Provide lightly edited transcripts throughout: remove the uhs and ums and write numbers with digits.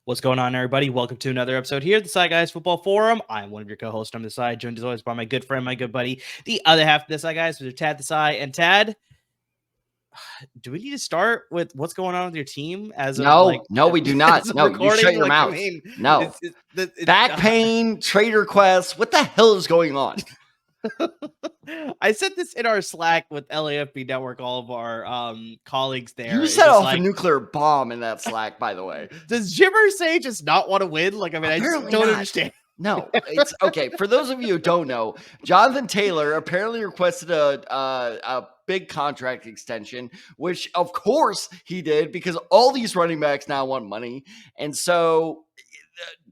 What's going on, everybody? Welcome to another episode here at the Desai Guys Football Forum. I'm one of your co-hosts. I'm Desai, joined as always by my good friend, my good buddy, the other half of Desai Guys, Mr. Tad Desai. And Tad, do we need to start with what's going on with your team? No, we do not. No, you shut your mouth. No. Back pain, trade requests. What the hell is going on? I sent this in our Slack with LAFB Network, all of our colleagues there. You set off a nuclear bomb in that Slack, by the way. Does Jim Irsay just not want to win? I just don't understand. No, it's okay. For those of you who don't know, Jonathan Taylor apparently requested a big contract extension, which of course he did because all these running backs now want money. And so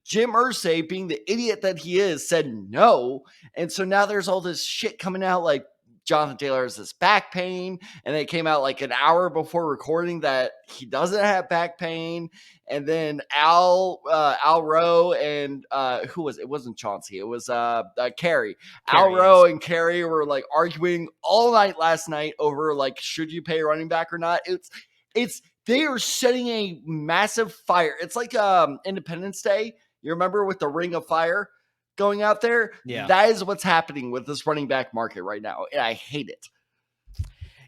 Jim Irsay, being the idiot that he is, said no. And so now there's all this shit coming out like Jonathan Taylor has this back pain. And it came out like an hour before recording that he doesn't have back pain. And then Al Rowe and who was it? It wasn't Chauncey. It was Carey. Al Rowe and Carey were like arguing all night last night over like, should you pay a running back or not? They are setting a massive fire. It's like Independence Day. You remember with the ring of fire going out there? Yeah. That is what's happening with this running back market right now. And I hate it.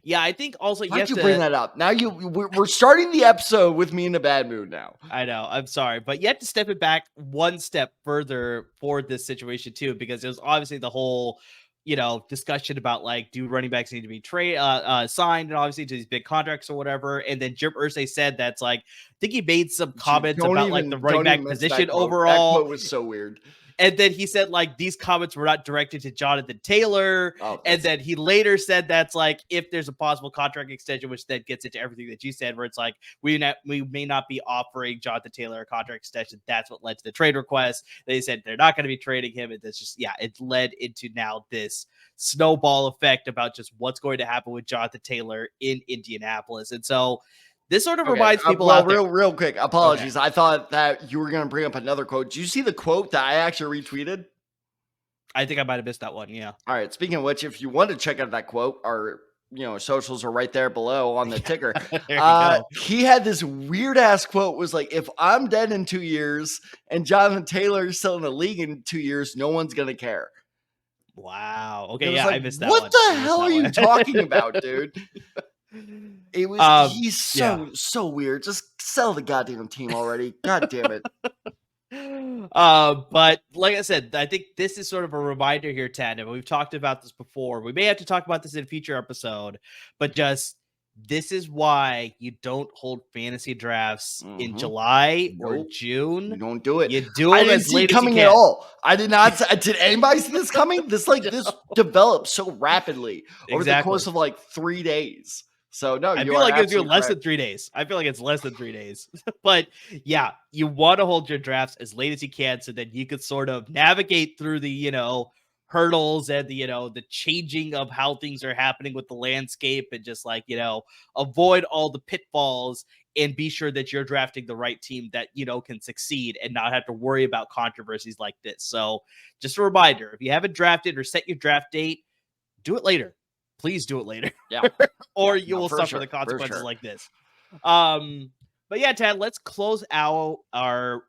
Yeah, I think also Why'd you bring that up? Now we're starting the episode with me in a bad mood now. I know. I'm sorry. But you have to step it back one step further for this situation too, because it was obviously the whole discussion about like, do running backs need to be signed and obviously to these big contracts or whatever. And then Jim Irsay said that's like, I think he made some comments about like the running back position overall. That quote was so weird. And then he said like these comments were not directed to Jonathan Taylor. And then he later said that's like if there's a possible contract extension, which then gets into everything that you said, where it's like we may not be offering Jonathan Taylor a contract extension. That's what led to the trade request. They said they're not going to be trading him. And that's just it led into now this snowball effect about just what's going to happen with Jonathan Taylor in Indianapolis. And so this sort of reminds people out there. Real quick, apologies. Okay. I thought that you were going to bring up another quote. Did you see the quote that I actually retweeted? I think I might have missed that one, yeah. All right, speaking of which, if you want to check out that quote, our socials are right there below on the ticker. He had this weird-ass quote, was like, if I'm dead in 2 years and Jonathan Taylor is still in the league in 2 years, no one's going to care. Wow. Okay, yeah, I missed that one. What the hell are you talking about, dude? It was he's so weird. Just sell the goddamn team already. God damn it. But like I said, I think this is sort of a reminder here, Tad, and we've talked about this before. We may have to talk about this in a future episode, but just this is why you don't hold fantasy drafts in July or June. You don't do it. You do it as late as you can. At all. I did not. Did anybody see this coming? This developed so rapidly over the course of like 3 days. So no, I feel like it's less than 3 days. I feel like it's less than 3 days. But yeah, you want to hold your drafts as late as you can so that you could sort of navigate through the, hurdles and the changing of how things are happening with the landscape and just like, avoid all the pitfalls and be sure that you're drafting the right team that, can succeed and not have to worry about controversies like this. So just a reminder, if you haven't drafted or set your draft date, do it later. Please do it later. Yeah. Or you will suffer the consequences like this. But yeah, Tad, let's close out our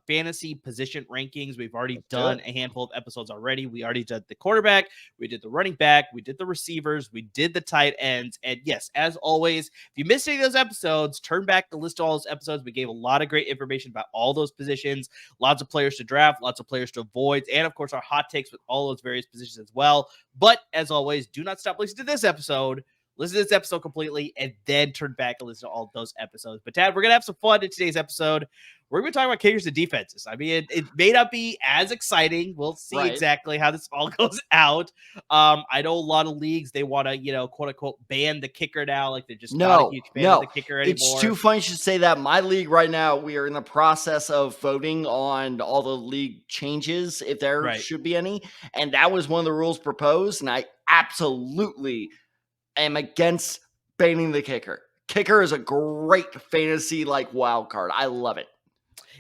fantasy position rankings. We've already done a handful of episodes already. We already did the quarterback. We did the running back. We did the receivers. We did the tight ends. And yes, as always, if you missed any of those episodes, turn back the list of all those episodes. We gave a lot of great information about all those positions, lots of players to draft, lots of players to avoid, and of course, our hot takes with all those various positions as well. But as always, do not stop listening to this episode. listen to this episode completely, and then turn back and listen to all those episodes. But Tad, we're going to have some fun in today's episode. We're going to be talking about kickers and defenses. I mean, it may not be as exciting. We'll see exactly how this all goes out. I know a lot of leagues, they want to, quote unquote, ban the kicker now. Like they're just not a huge fan of the kicker anymore. It's too funny you should say that. My league right now, we are in the process of voting on all the league changes, if there should be any. And that was one of the rules proposed. And I absolutely am against banning the kicker. Kicker is a great fantasy wild card. I love it.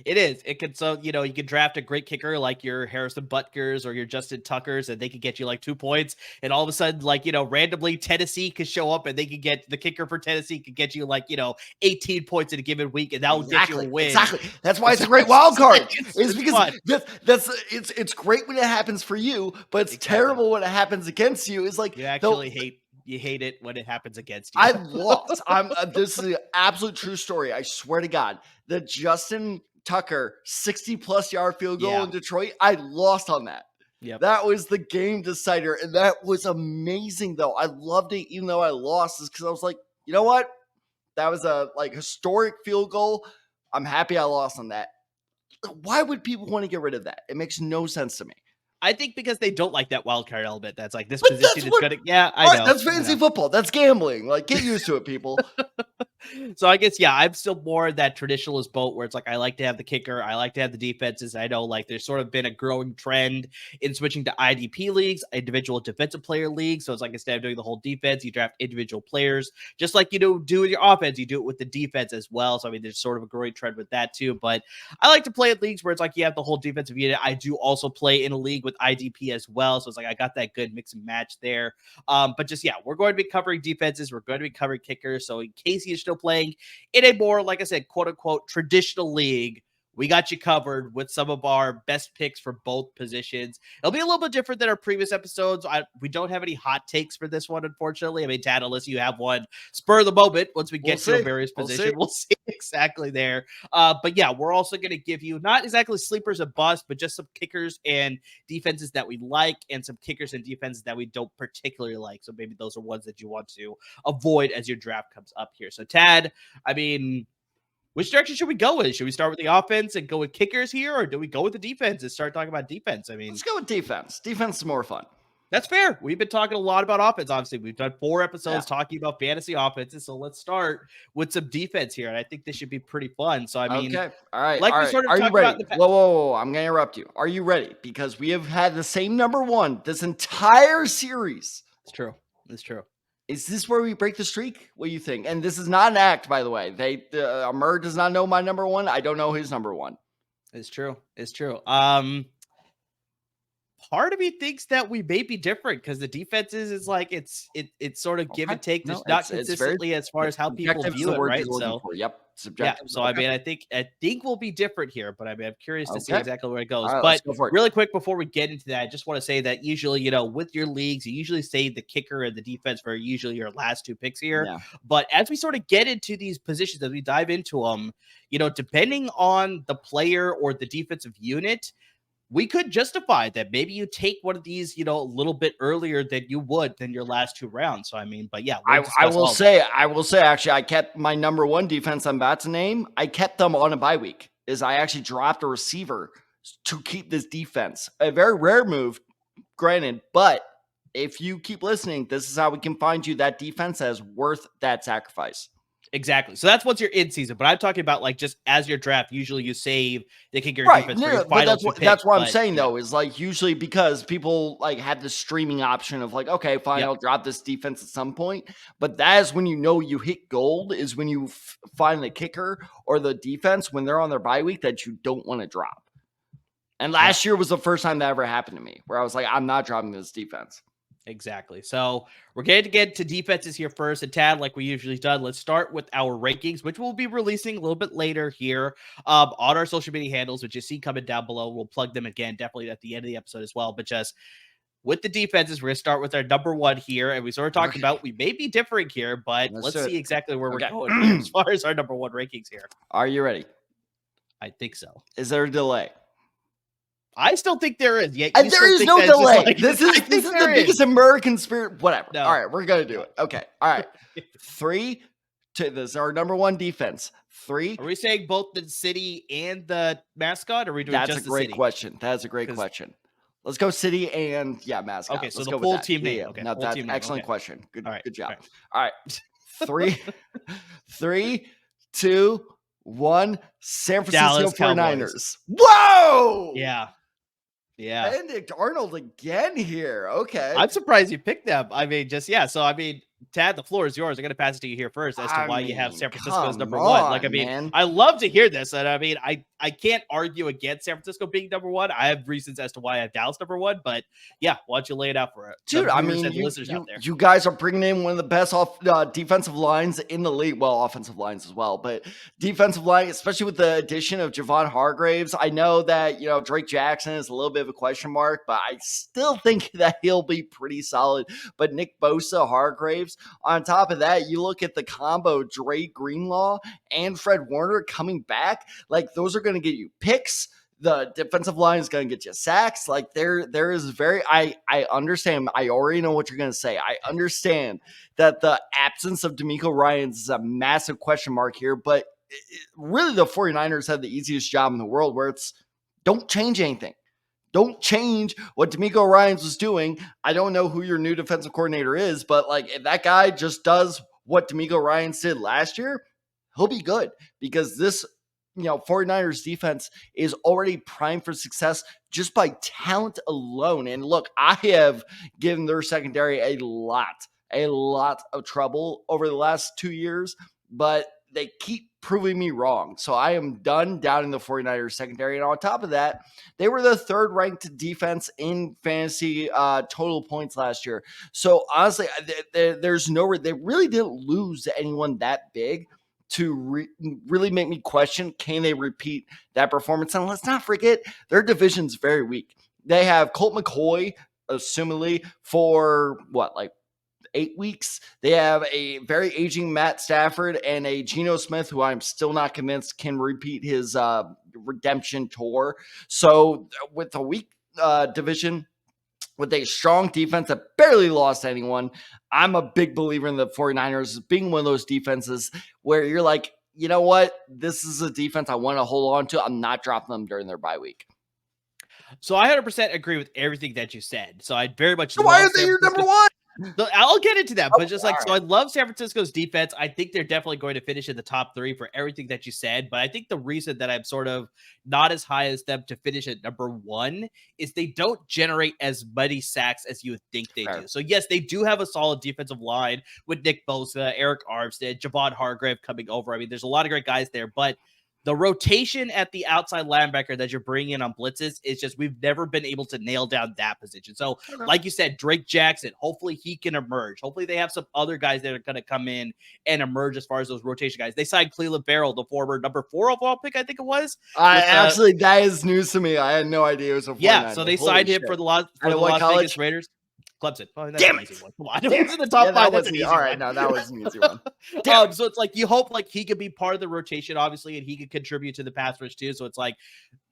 It is. It could, so, you can draft a great kicker like your Harrison Butkers or your Justin Tuckers, and they could get you 2 points. And all of a sudden, randomly Tennessee could show up and they could get the kicker for Tennessee could get you 18 points in a given week, and that will get you a win. Exactly. That's why it's a great wild card. It's because it's great when it happens for you, but it's terrible when it happens against you. It's like you actually hate it when it happens against you. I lost. This is an absolute true story. I swear to God, the Justin Tucker 60+ yard field goal in Detroit, I lost on that. Yep. That was the game decider, and that was amazing though. I loved it even though I lost, is because I was like, you know what? That was a historic field goal. I'm happy I lost on that. Why would people want to get rid of that? It makes no sense to me. I think because they don't like that wild card element. That's this position is good. I know. That's fantasy football. That's gambling. Get used to it, people. So I guess, I'm still more in that traditionalist boat where it's I like to have the kicker. I like to have the defenses. I know there's sort of been a growing trend in switching to IDP leagues, individual defensive player leagues. So it's instead of doing the whole defense, you draft individual players, just like you do with your offense, you do it with the defense as well. So I mean, there's sort of a growing trend with that too. But I like to play in leagues where it's you have the whole defensive unit. I do also play in a league with IDP as well. So it's I got that good mix and match there. But just, we're going to be covering defenses. We're going to be covering kickers. So in case you're still playing in a more, like I said, quote unquote, traditional league, we got you covered with some of our best picks for both positions. It'll be a little bit different than our previous episodes. We don't have any hot takes for this one, unfortunately. I mean, Tad, unless you have one, spur of the moment once we get to a various position. We'll see exactly there. But we're also going to give you not exactly sleepers and busts, but just some kickers and defenses that we like and some kickers and defenses that we don't particularly like. So maybe those are ones that you want to avoid as your draft comes up here. So Tad, I mean, which direction should we go with? Should we start with the offense and go with kickers here, or do we go with the defense and start talking about defense? I mean, let's go with defense. Defense is more fun. That's fair. We've been talking a lot about offense. Obviously, we've done 4 episodes talking about fantasy offenses. So let's start with some defense here, and I think this should be pretty fun. So I mean, okay, all right. We sort of are you ready? About whoa! I'm gonna interrupt you. Are you ready? Because we have had the same number 1 this entire series. It's true. It's true. Is this where we break the streak? What do you think? And this is not an act, by the way. Amr does not know my number 1. I don't know his number 1. It's true. It's true. Part of me thinks that we may be different because the defenses is it's sort of give and take, just not consistently as far as how people view it, right? So subjective. So I mean, I think we'll be different here, but I mean, I'm curious to see exactly where it goes. But really quick before we get into that, I just want to say that usually, with your leagues, you usually save the kicker and the defense for usually your last 2 picks here. Yeah. But as we sort of get into these positions, as we dive into them, depending on the player or the defensive unit, we could justify that maybe you take one of these, a little bit earlier than you would than your last 2 rounds. So, I mean, but I will say, actually, I kept my number 1 defense I'm about to name. I kept them on a bye week. I actually dropped a receiver to keep this defense. A very rare move, granted, but if you keep listening, this is how we can find you that defense that is worth that sacrifice. Exactly. So that's once you're in season. But I'm talking about just as your draft, usually you save the kicker defense for your final 2 picks. That's what I'm saying though, is usually because people have the streaming option of okay, fine, I'll drop this defense at some point. But that is when you hit gold, is when you find the kicker or the defense when they're on their bye week that you don't want to drop. And last year was the first time that ever happened to me, where I was I'm not dropping this defense. Exactly. So we're going to get to defenses here first. And Tad, like we usually done, let's start with our rankings, which we'll be releasing a little bit later here on our social media handles, which you see coming down below. We'll plug them again, definitely at the end of the episode as well. But just with the defenses, we're going to start with our number 1 here. And we sort of talked about we may be differing here, but let's see exactly where we're going here as far as our number 1 rankings here. Are you ready? I think so. Is there a delay? I still think there is. Yeah, and there is no delay. This is the biggest American spirit. Whatever. No. All right, we're gonna do it. Okay. All right. 3, 2. This is our number one defense. 3. Are we saying both the city and the mascot? Or are we doing That's just a great question. That's a great question. Let's go city and mascot. Okay, so Let's the go full with that. team name. Yeah. Okay, No, that's an excellent Okay. question. Good job. All right. 3, 2, 1. San Francisco Dallas 49ers. Whoa! Yeah. Benedict Arnold again here. Okay. I'm surprised you picked them. I mean, Tad, the floor is yours. I'm going to pass it to you here first as to why you have San Francisco as number one. Like, man. I love to hear this. And I mean, I can't argue against San Francisco being number one. I have reasons as to why I have Dallas number one. But yeah, why don't you lay it out for it? Dude, I mean, you guys are bringing in one of the best defensive lines in the league. Well, offensive lines as well. But defensive line, especially with the addition of Javon Hargraves. I know that, Drake Jackson is a little bit of a question mark, but I still think that he'll be pretty solid. But Nick Bosa, Hargraves, on top of that, you look at the combo Dre Greenlaw and Fred Warner coming back. Like, those are going to get you picks. The defensive line is going to get you sacks. Like, there is I understand. I already know what you're going to say. I understand that the absence of D'Amico Ryans is a massive question mark here, but really the 49ers have the easiest job in the world where it's don't change anything. Don't change what D'Amico Ryans was doing. I don't know who your new defensive coordinator is, but like if that guy just does what D'Amico Ryans did last year, he'll be good because this, 49ers defense is already primed for success just by talent alone. And look, I have given their secondary a lot of trouble over the last 2 years, but they keep proving me wrong. So I am done doubting the 49ers secondary. And on top of that, they were the 3rd ranked defense in fantasy total points last year. So honestly, there's they really didn't lose anyone that big to really make me question, can they repeat that performance? And let's not forget, their division's very weak. They have Colt McCoy, assumingly, for 8 weeks. They have a very aging Matt Stafford and a Geno Smith, who I'm still not convinced can repeat his redemption tour. So with a weak division, with a strong defense that barely lost anyone, I'm a big believer in the 49ers being one of those defenses where you're like, you know what? This is a defense I want to hold on to. I'm not dropping them during their bye week. So I 100% agree with everything that you said. So I very much. So why are they your number one? I'll get into that, but so I love San Francisco's defense. I think they're definitely going to finish in the top 3 for everything that you said. But I think the reason that I'm sort of not as high as them to finish at number 1 is they don't generate as many sacks as you would think they do. So yes, they do have a solid defensive line with Nick Bosa, Eric Armstead, Javon Hargrave coming over. I mean, there's a lot of great guys there, but the rotation at the outside linebacker that you're bringing in on blitzes is just, we've never been able to nail down that position. So like you said, Drake Jackson, hopefully he can emerge. Hopefully they have some other guys that are going to come in and emerge as far as those rotation guys. They signed Cleveland Farrell, the former number 4 overall pick, I think it was. Absolutely, that is news to me. I had no idea it was a 49er. Yeah, so they signed him for the Las Vegas Raiders. Clemson. Oh, that's an easy one. Come on. It's in the top 5. That's an easy one. All right, no, that was an easy one. So it's like you hope like he could be part of the rotation, obviously, and he could contribute to the pass rush too. So it's like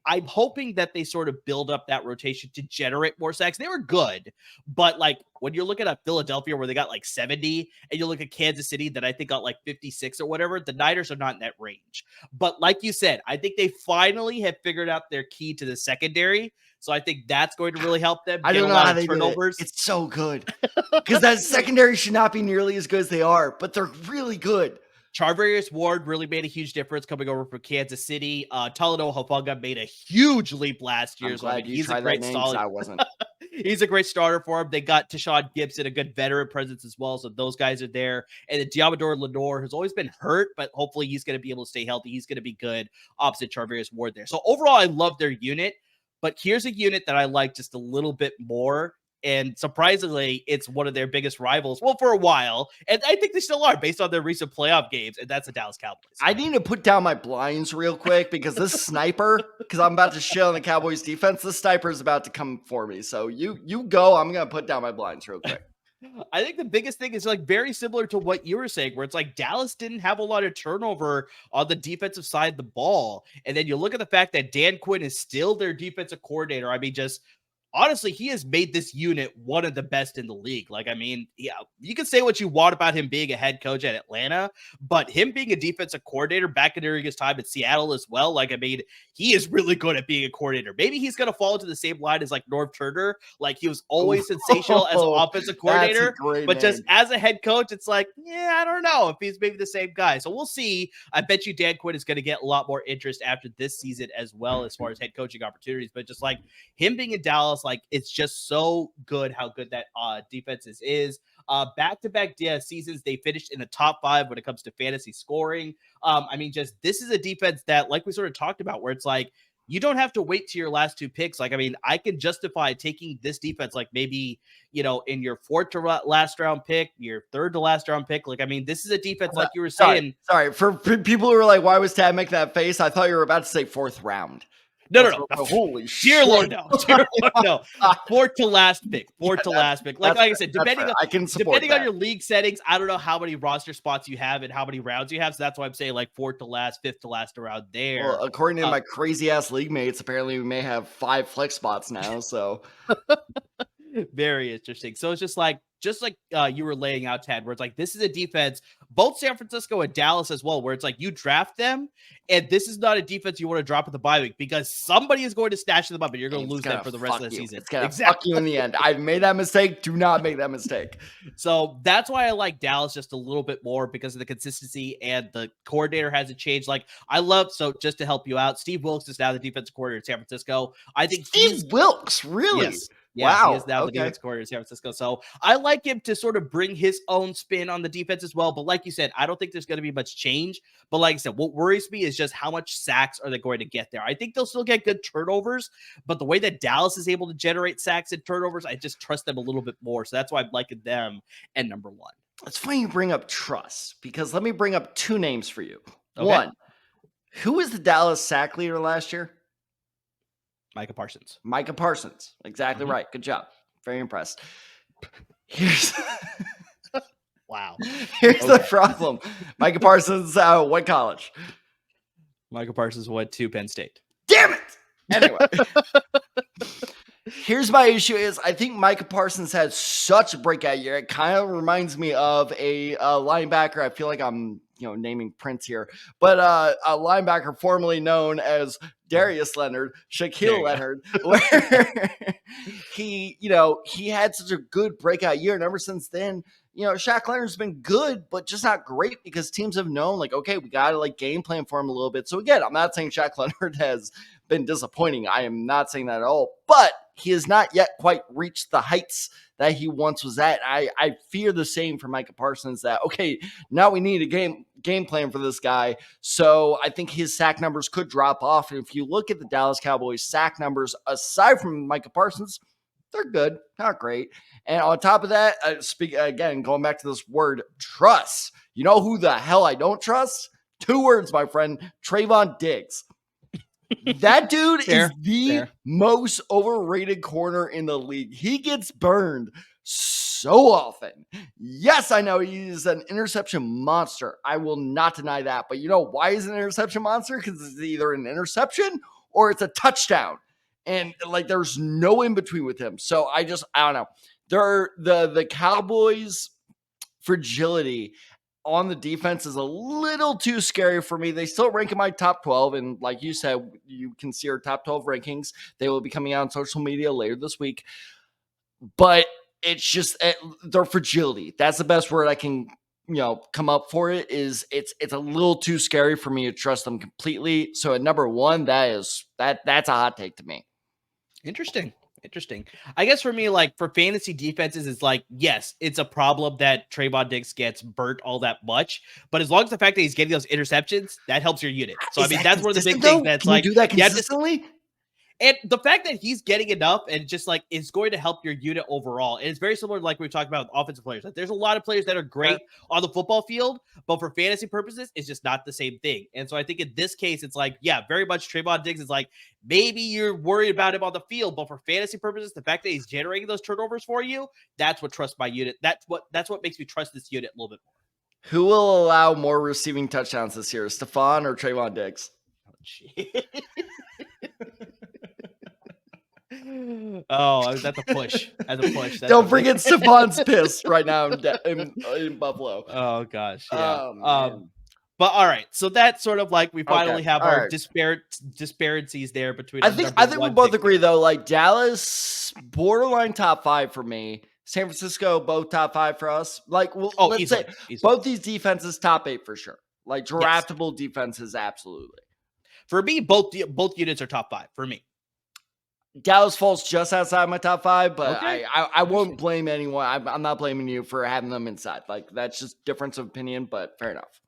I'm hoping that they sort of build up that rotation to generate more sacks. They were good, but like when you're looking at Philadelphia where they got like 70, and you look at Kansas City that I think got like 56 or whatever, the Niners are not in that range. But like you said, I think they finally have figured out their key to the secondary. So I think that's going to really help them. I don't know how they turnovers. It's so good because that secondary should not be nearly as good as they are, but they're really good. Charvarius Ward really made a huge difference coming over from Kansas City. Talanoa Hufanga made a huge leap last year. So he's a great solid. I wasn't. He's a great starter for him. They got Tashawn Gibson, a good veteran presence as well. So those guys are there. And then Diamador Lenore has always been hurt, but hopefully he's going to be able to stay healthy. He's going to be good opposite Charvarius Ward there. So overall, I love their unit. But here's a unit that I like just a little bit more. And surprisingly, it's one of their biggest rivals. Well, for a while. And I think they still are based on their recent playoff games. And that's the Dallas Cowboys. I need to put down my blinds real quick because this sniper, because I'm about to shit on the Cowboys defense, this sniper is about to come for me. So you go. I'm going to put down my blinds real quick. I think the biggest thing is like very similar to what you were saying, where it's like Dallas didn't have a lot of turnover on the defensive side of the ball. And then you look at the fact that Dan Quinn is still their defensive coordinator. I mean, just honestly, he has made this unit one of the best in the league. Like, I mean, yeah, you can say what you want about him being a head coach at Atlanta, but him being a defensive coordinator back during his time at Seattle as well, like, I mean, he is really good at being a coordinator. Maybe he's going to fall into the same line as like Norv Turner. Like, he was always sensational as an offensive coordinator, but just as a head coach, it's like, yeah, I don't know if he's maybe the same guy. So we'll see. I bet you Dan Quinn is going to get a lot more interest after this season as well, as far as head coaching opportunities, but just like him being in Dallas, like it's just so good how good that defense is. Back-to-back seasons, they finished in the top 5 when it comes to fantasy scoring. I mean, just this is a defense that, like we sort of talked about, where it's like you don't have to wait to your last 2 picks. Like, I mean, I can justify taking this defense, like maybe, you know, in your 4th to last round pick, your 3rd to last round pick. Like, I mean, this is a defense, like you were saying. Sorry. For people who were like, why was Tad making that face? I thought you were about to say 4th round. No. Holy shit. Dear Lord, no. 4th to last pick. 4th to last pick. Like I said, depending on your league settings, I don't know how many roster spots you have and how many rounds you have. So that's why I'm saying like 4th to last, 5th to last around there. Well, according to my crazy ass league mates, apparently we may have 5 flex spots now. So very interesting. So it's just like you were laying out, Tad, where it's like this is a defense, both San Francisco and Dallas as well, where it's like you draft them, and this is not a defense you want to drop at the bye week because somebody is going to stash them up, and you're going to lose them for the rest of the season. It's going to fuck you in the end. I've made that mistake. Do not make that mistake. So that's why I like Dallas just a little bit more because of the consistency, and the coordinator hasn't changed. Like so just to help you out, Steve Wilkes is now the defensive coordinator in San Francisco. I think Steve Wilkes, really? Yes. Yeah, he is now the defense coordinator in San Francisco. So I like him to sort of bring his own spin on the defense as well. But like you said, I don't think there's going to be much change. But like I said, what worries me is just how much sacks are they going to get there. I think they'll still get good turnovers, but the way that Dallas is able to generate sacks and turnovers, I just trust them a little bit more. So that's why I'm liking them at number 1. It's funny you bring up trust, because let me bring up 2 names for you. Okay. 1, who was the Dallas sack leader last year? Micah Parsons. Exactly right. Good job. Very impressed. Here's wow. Here's the problem. Micah Parsons, what college? Micah Parsons went to Penn State. Damn it. Anyway. Here's my issue is I think Micah Parsons had such a breakout year. It kind of reminds me of a linebacker. I feel like I'm naming Prince here, but a linebacker formerly known as Darius Leonard, Shaquille Leonard, where he had such a good breakout year. And ever since then, Shaq Leonard's been good, but just not great because teams have known, like, okay, we got to like game plan for him a little bit. So again, I'm not saying Shaq Leonard has been disappointing. I am not saying that at all, but he has not yet quite reached the heights that he once was at. I fear the same for Micah Parsons, that, okay, now we need a game plan for this guy. So I think his sack numbers could drop off. And if you look at the Dallas Cowboys sack numbers, aside from Micah Parsons, they're good, not great. And on top of that, going back to this word trust, you know who the hell I don't trust? 2 words, my friend, Trayvon Diggs. That dude is the most overrated corner in the league. He gets burned so often. Yes, I know he's an interception monster. I will not deny that. But you know why he's an interception monster? Because it's either an interception or it's a touchdown. And like there's no in between with him. So I don't know. The Cowboys' fragility on the defense is a little too scary for me. They still rank in my top 12. And like you said, you can see our top 12 rankings. They will be coming out on social media later this week. But it's just their fragility. That's the best word I can, come up for it. Is it's a little too scary for me to trust them completely. So at number 1, that's a hot take to me. Interesting. I guess for me, like for fantasy defenses, it's like, yes, it's a problem that Trayvon Diggs gets burnt all that much. But as long as the fact that he's getting those interceptions, that helps your unit. So I mean, that's one of the big things that's like, do that consistently. And the fact that he's getting enough and just like is going to help your unit overall. And it's very similar to like we talked about with offensive players. Like there's a lot of players that are great on the football field, but for fantasy purposes, it's just not the same thing. And so I think in this case, it's like, yeah, very much Trayvon Diggs is like, maybe you're worried about him on the field, but for fantasy purposes, the fact that he's generating those turnovers for you, that's what trusts my unit. That's what makes me trust this unit a little bit more. Who will allow more receiving touchdowns this year, Stephon or Trayvon Diggs? Oh, oh, that's a push. That's a push. Don't forget Stephon's pissed right now in Buffalo. Oh gosh, yeah. But all right, so that's sort of like we finally have our disparities there between. I think we both agree though. Like Dallas, borderline top 5 for me. San Francisco, both top 5 for us. Like, let's say both these defenses top 8 for sure. Like draftable defenses, absolutely. For me, both units are top 5 for me. Dallas falls just outside my top 5, but I won't blame anyone. I'm not blaming you for having them inside. Like that's just difference of opinion, but fair enough.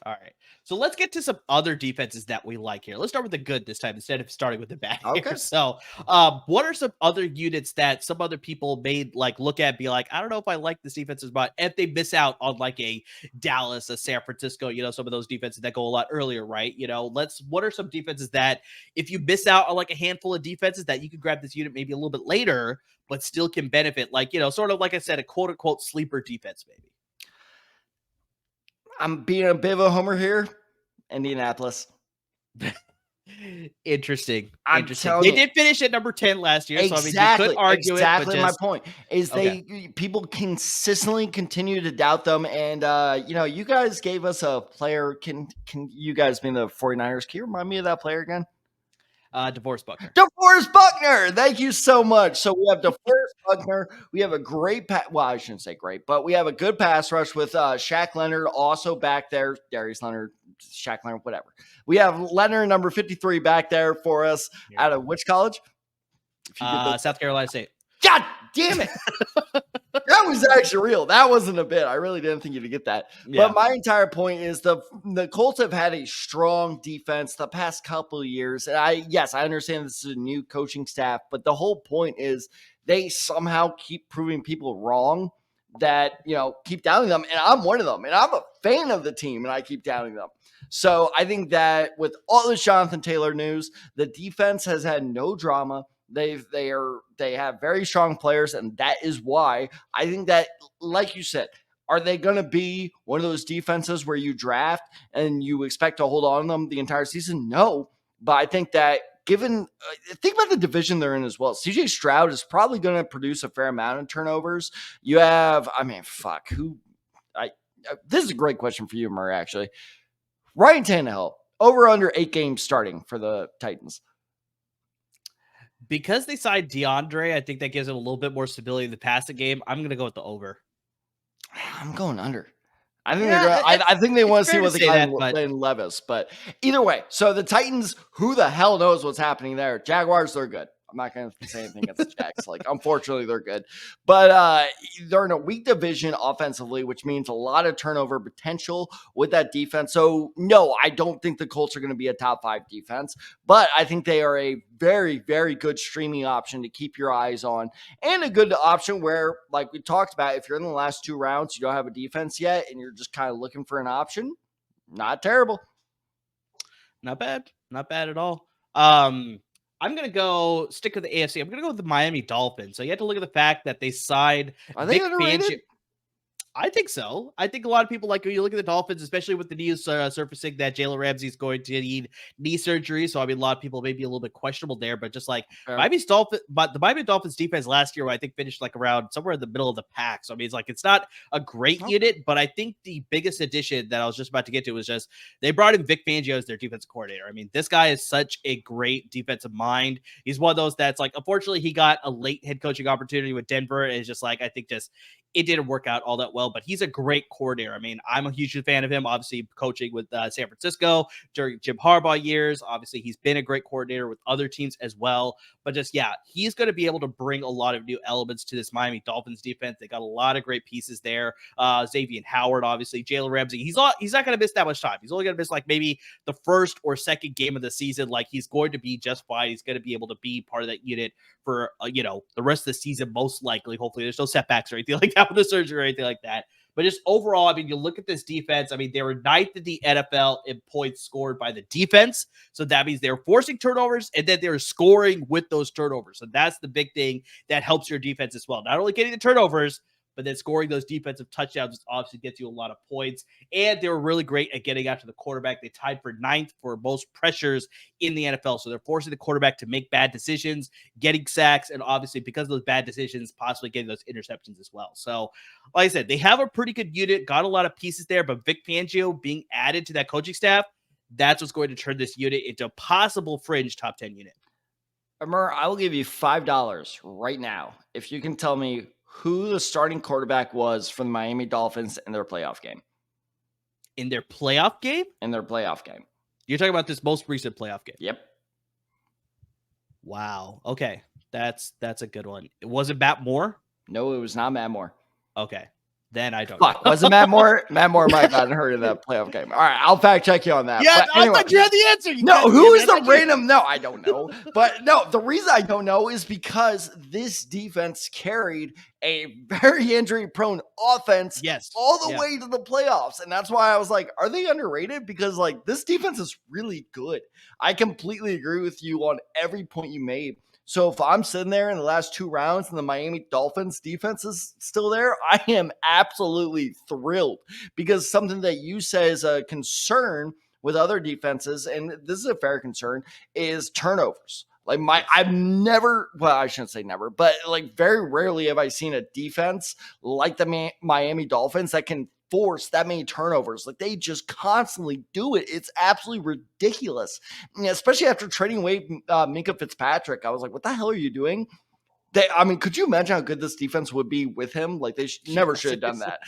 All right. So let's get to some other defenses that we like here. Let's start with the good this time instead of starting with the bad. Okay. Here. So what are some other units that some other people may like look at and be like, I don't know if I like this defense as much. If they miss out on like a Dallas, a San Francisco, some of those defenses that go a lot earlier, right? What are some defenses that if you miss out on like a handful of defenses that you could grab this unit maybe a little bit later, but still can benefit, like, sort of like I said, a quote unquote sleeper defense, maybe. I'm being a bit of a homer here. Indianapolis. Interesting. They did finish at number 10 last year. Exactly. So I mean, you could argue exactly. It, my point is people consistently continue to doubt them. And, you guys gave us a player. Can you guys being the 49ers? Can you remind me of that player again? DeForest Buckner. DeForest Buckner. Thank you so much. So we have DeForest Buckner. We have a great well, I shouldn't say great, but we have a good pass rush with Shaq Leonard also back there. Darius Leonard, Shaq Leonard, whatever. We have Leonard, number 53, back there for us. Out of which college? South Carolina State. God damn it. That was actually real. That wasn't a bit. I really didn't think you'd get that. Yeah. But my entire point is the Colts have had a strong defense the past couple of years. And I understand this is a new coaching staff, but the whole point is they somehow keep proving people wrong that, keep doubting them. And I'm one of them. And I'm a fan of the team, and I keep doubting them. So I think that with all this Jonathan Taylor news, the defense has had no drama. They have very strong players, and that is why I think that, like you said, are they going to be one of those defenses where you draft and you expect to hold on to them the entire season? No, but I think that think about the division they're in as well. CJ Stroud is probably going to produce a fair amount of turnovers. You have, this is a great question for you, Murray, actually. Ryan Tannehill, over under 8 games starting for the Titans. Because they signed DeAndre, I think that gives it a little bit more stability in the passing game. I'm going to go with the over. I'm going under. I think they want to see what they got in Levis. But either way, so the Titans, who the hell knows what's happening there? Jaguars, they're good. I'm not going to say anything against the Jags. Unfortunately, they're good. But they're in a weak division offensively, which means a lot of turnover potential with that defense. So, no, I don't think the Colts are going to be a top 5 defense. But I think they are a very, very good streaming option to keep your eyes on. And a good option where, like we talked about, if you're in the last 2 rounds, you don't have a defense yet, and you're just kind of looking for an option, not terrible. Not bad. Not bad at all. I'm going to stick with the AFC. I'm going to go with the Miami Dolphins. So you have to look at the fact that they signed Vic Fangio. I think so. I think a lot of people when you look at the Dolphins, especially with the news surfacing that Jalen Ramsey is going to need knee surgery. So, a lot of people may be a little bit questionable there, but just the Miami Dolphins defense last year, I think finished around somewhere in the middle of the pack. So, it's not a great unit, but I think the biggest addition that I was just about to get to was just they brought in Vic Fangio as their defensive coordinator. This guy is such a great defensive mind. He's one of those that's unfortunately he got a late head coaching opportunity with Denver. And it's just I think it didn't work out all that well, but he's a great coordinator. I mean, I'm a huge fan of him, obviously coaching with San Francisco during Jim Harbaugh years. Obviously, he's been a great coordinator with other teams as well. But just, yeah, he's going to be able to bring a lot of new elements to this Miami Dolphins defense. They got a lot of great pieces there. Xavier Howard, obviously, Jalen Ramsey. He's not going to miss that much time. He's only going to miss like maybe the first or second game of the season. Like, he's going to be just fine. He's going to be able to be part of that unit for, the rest of the season, most likely. Hopefully, there's no setbacks or anything like that with the surgery or anything like that. But just overall, I mean, you look at this defense. I mean, they were ninth in the NFL in points scored by the defense. So that means they're forcing turnovers and then they're scoring with those turnovers. So that's the big thing that helps your defense as well. Not only getting the turnovers, but then scoring those defensive touchdowns obviously gets you a lot of points. And they were really great at getting after the quarterback. They tied for ninth for most pressures in the NFL. So they're forcing the quarterback to make bad decisions, getting sacks, and obviously because of those bad decisions, possibly getting those interceptions as well. So like I said, they have a pretty good unit, got a lot of pieces there, but Vic Fangio being added to that coaching staff, that's what's going to turn this unit into a possible fringe top 10 unit. Amir, I will give you $5 right now if you can tell me who the starting quarterback was for the Miami Dolphins in their playoff game. In their playoff game? In their playoff game. You're talking about this most recent playoff game? Yep. Wow. Okay. That's a good one. Was it Matt Moore? No, it was not Matt Moore. Okay. Then I don't Fuck, know. was it Matt Moore? Matt Moore might not have heard of that playoff game. All right, I'll fact check you on that. Yeah, but anyway, I thought you had the answer. No, who is the random? No, I don't know. But no, the reason I don't know is because this defense carried a very injury-prone offense all the way to the playoffs. And that's why I was like, are they underrated? Because, like, this defense is really good. I completely agree with you on every point you made. So if I'm sitting there in the last two rounds and the Miami Dolphins defense is still there, I am absolutely thrilled, because something that you say is a concern with other defenses, and this is a fair concern, is turnovers. Like I've never, well, I shouldn't say never, but like very rarely have I seen a defense like the Miami Dolphins that can force that many turnovers. Like, they just constantly do it. It's absolutely ridiculous. Especially after trading away Minkah Fitzpatrick. I was like, what the hell are you doing? Could you imagine how good this defense would be with him? Like, they never should have done that.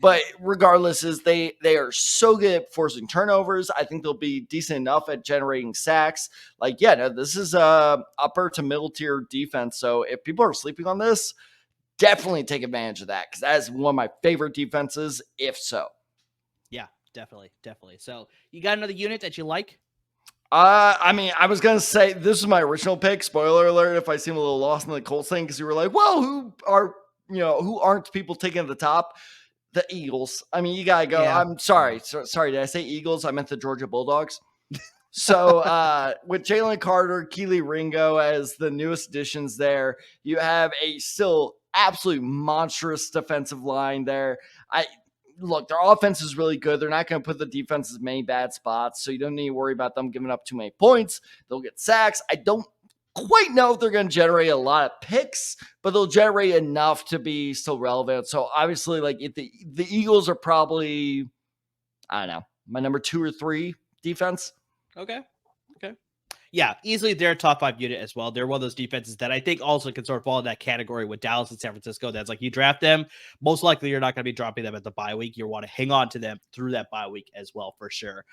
But regardless, they are so good at forcing turnovers. I think they'll be decent enough at generating sacks. Like, yeah, no, this is a upper to middle tier defense. So if people are sleeping on this, definitely take advantage of that, because that is one of my favorite defenses, if so. Yeah, definitely. So you got another unit that you like? I was going to say, this is my original pick. Spoiler alert, if I seem a little lost in the Colts thing, because you were like, well, who aren't people taking at the top? The Eagles. I mean, you got to go. Yeah. I'm sorry. Sorry, did I say Eagles? I meant the Georgia Bulldogs. So with Jalen Carter, Keely Ringo as the newest additions there, you have a still absolute monstrous defensive line there. Look, their offense is really good. They're not going to put the defense in many bad spots, so you don't need to worry about them giving up too many points. They'll get sacks. I don't quite know if they're going to generate a lot of picks, but they'll generate enough to be still relevant. So obviously, like, if the Eagles are probably, I don't know, my number 2 or 3 defense. Okay. Yeah, easily they're a top 5 unit as well. They're one of those defenses that I think also can sort of fall in that category with Dallas and San Francisco. That's like, you draft them, most likely you're not going to be dropping them at the bye week. You want to hang on to them through that bye week as well, for sure.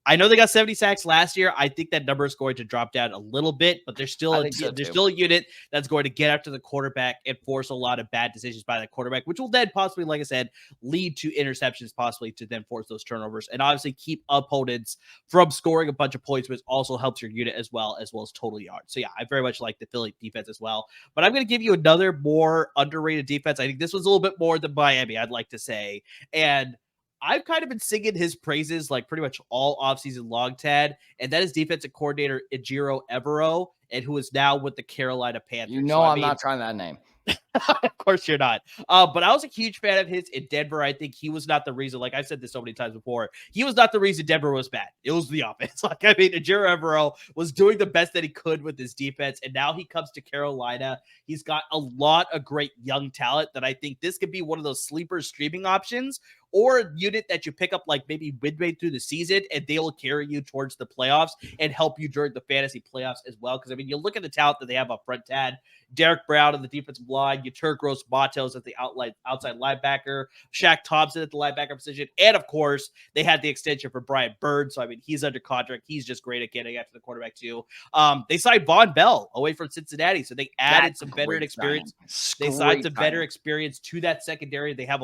I know they got 70 sacks last year. I think that number is going to drop down a little bit, but there's still a unit that's going to get after the quarterback and force a lot of bad decisions by that quarterback, which will then possibly, like I said, lead to interceptions, possibly to then force those turnovers, and obviously keep opponents from scoring a bunch of points, which also helps your unit as well as total yards. So yeah, I very much like the Philly defense as well. But I'm going to give you another more underrated defense. I think this was a little bit more than Miami, I'd like to say. And I've kind of been singing his praises like pretty much all offseason long, Tad, and that is defensive coordinator Ejiro Evero, and who is now with the Carolina Panthers. You know, I'm not trying that name. Of course you're not. But I was a huge fan of his in Denver. I think he was not the reason, like I've said this so many times before, he was not the reason Denver was bad. It was the offense. Like, I mean, Ejiro Evero was doing the best that he could with his defense, and now he comes to Carolina. He's got a lot of great young talent that I think this could be one of those sleeper streaming options or a unit that you pick up like maybe midway through the season, and they will carry you towards the playoffs and help you during the fantasy playoffs as well. Because I mean, you look at the talent that they have up front, Tad. Derek Brown on the defensive line, Yetur Gross-Matos at the outside linebacker, Shaq Thompson at the linebacker position, and of course, they had the extension for Brian Bird. So I mean, he's under contract. He's just great at getting after the quarterback too. They signed Von Bell away from Cincinnati, so they added some veteran experience. They signed some veteran experience to that secondary. They have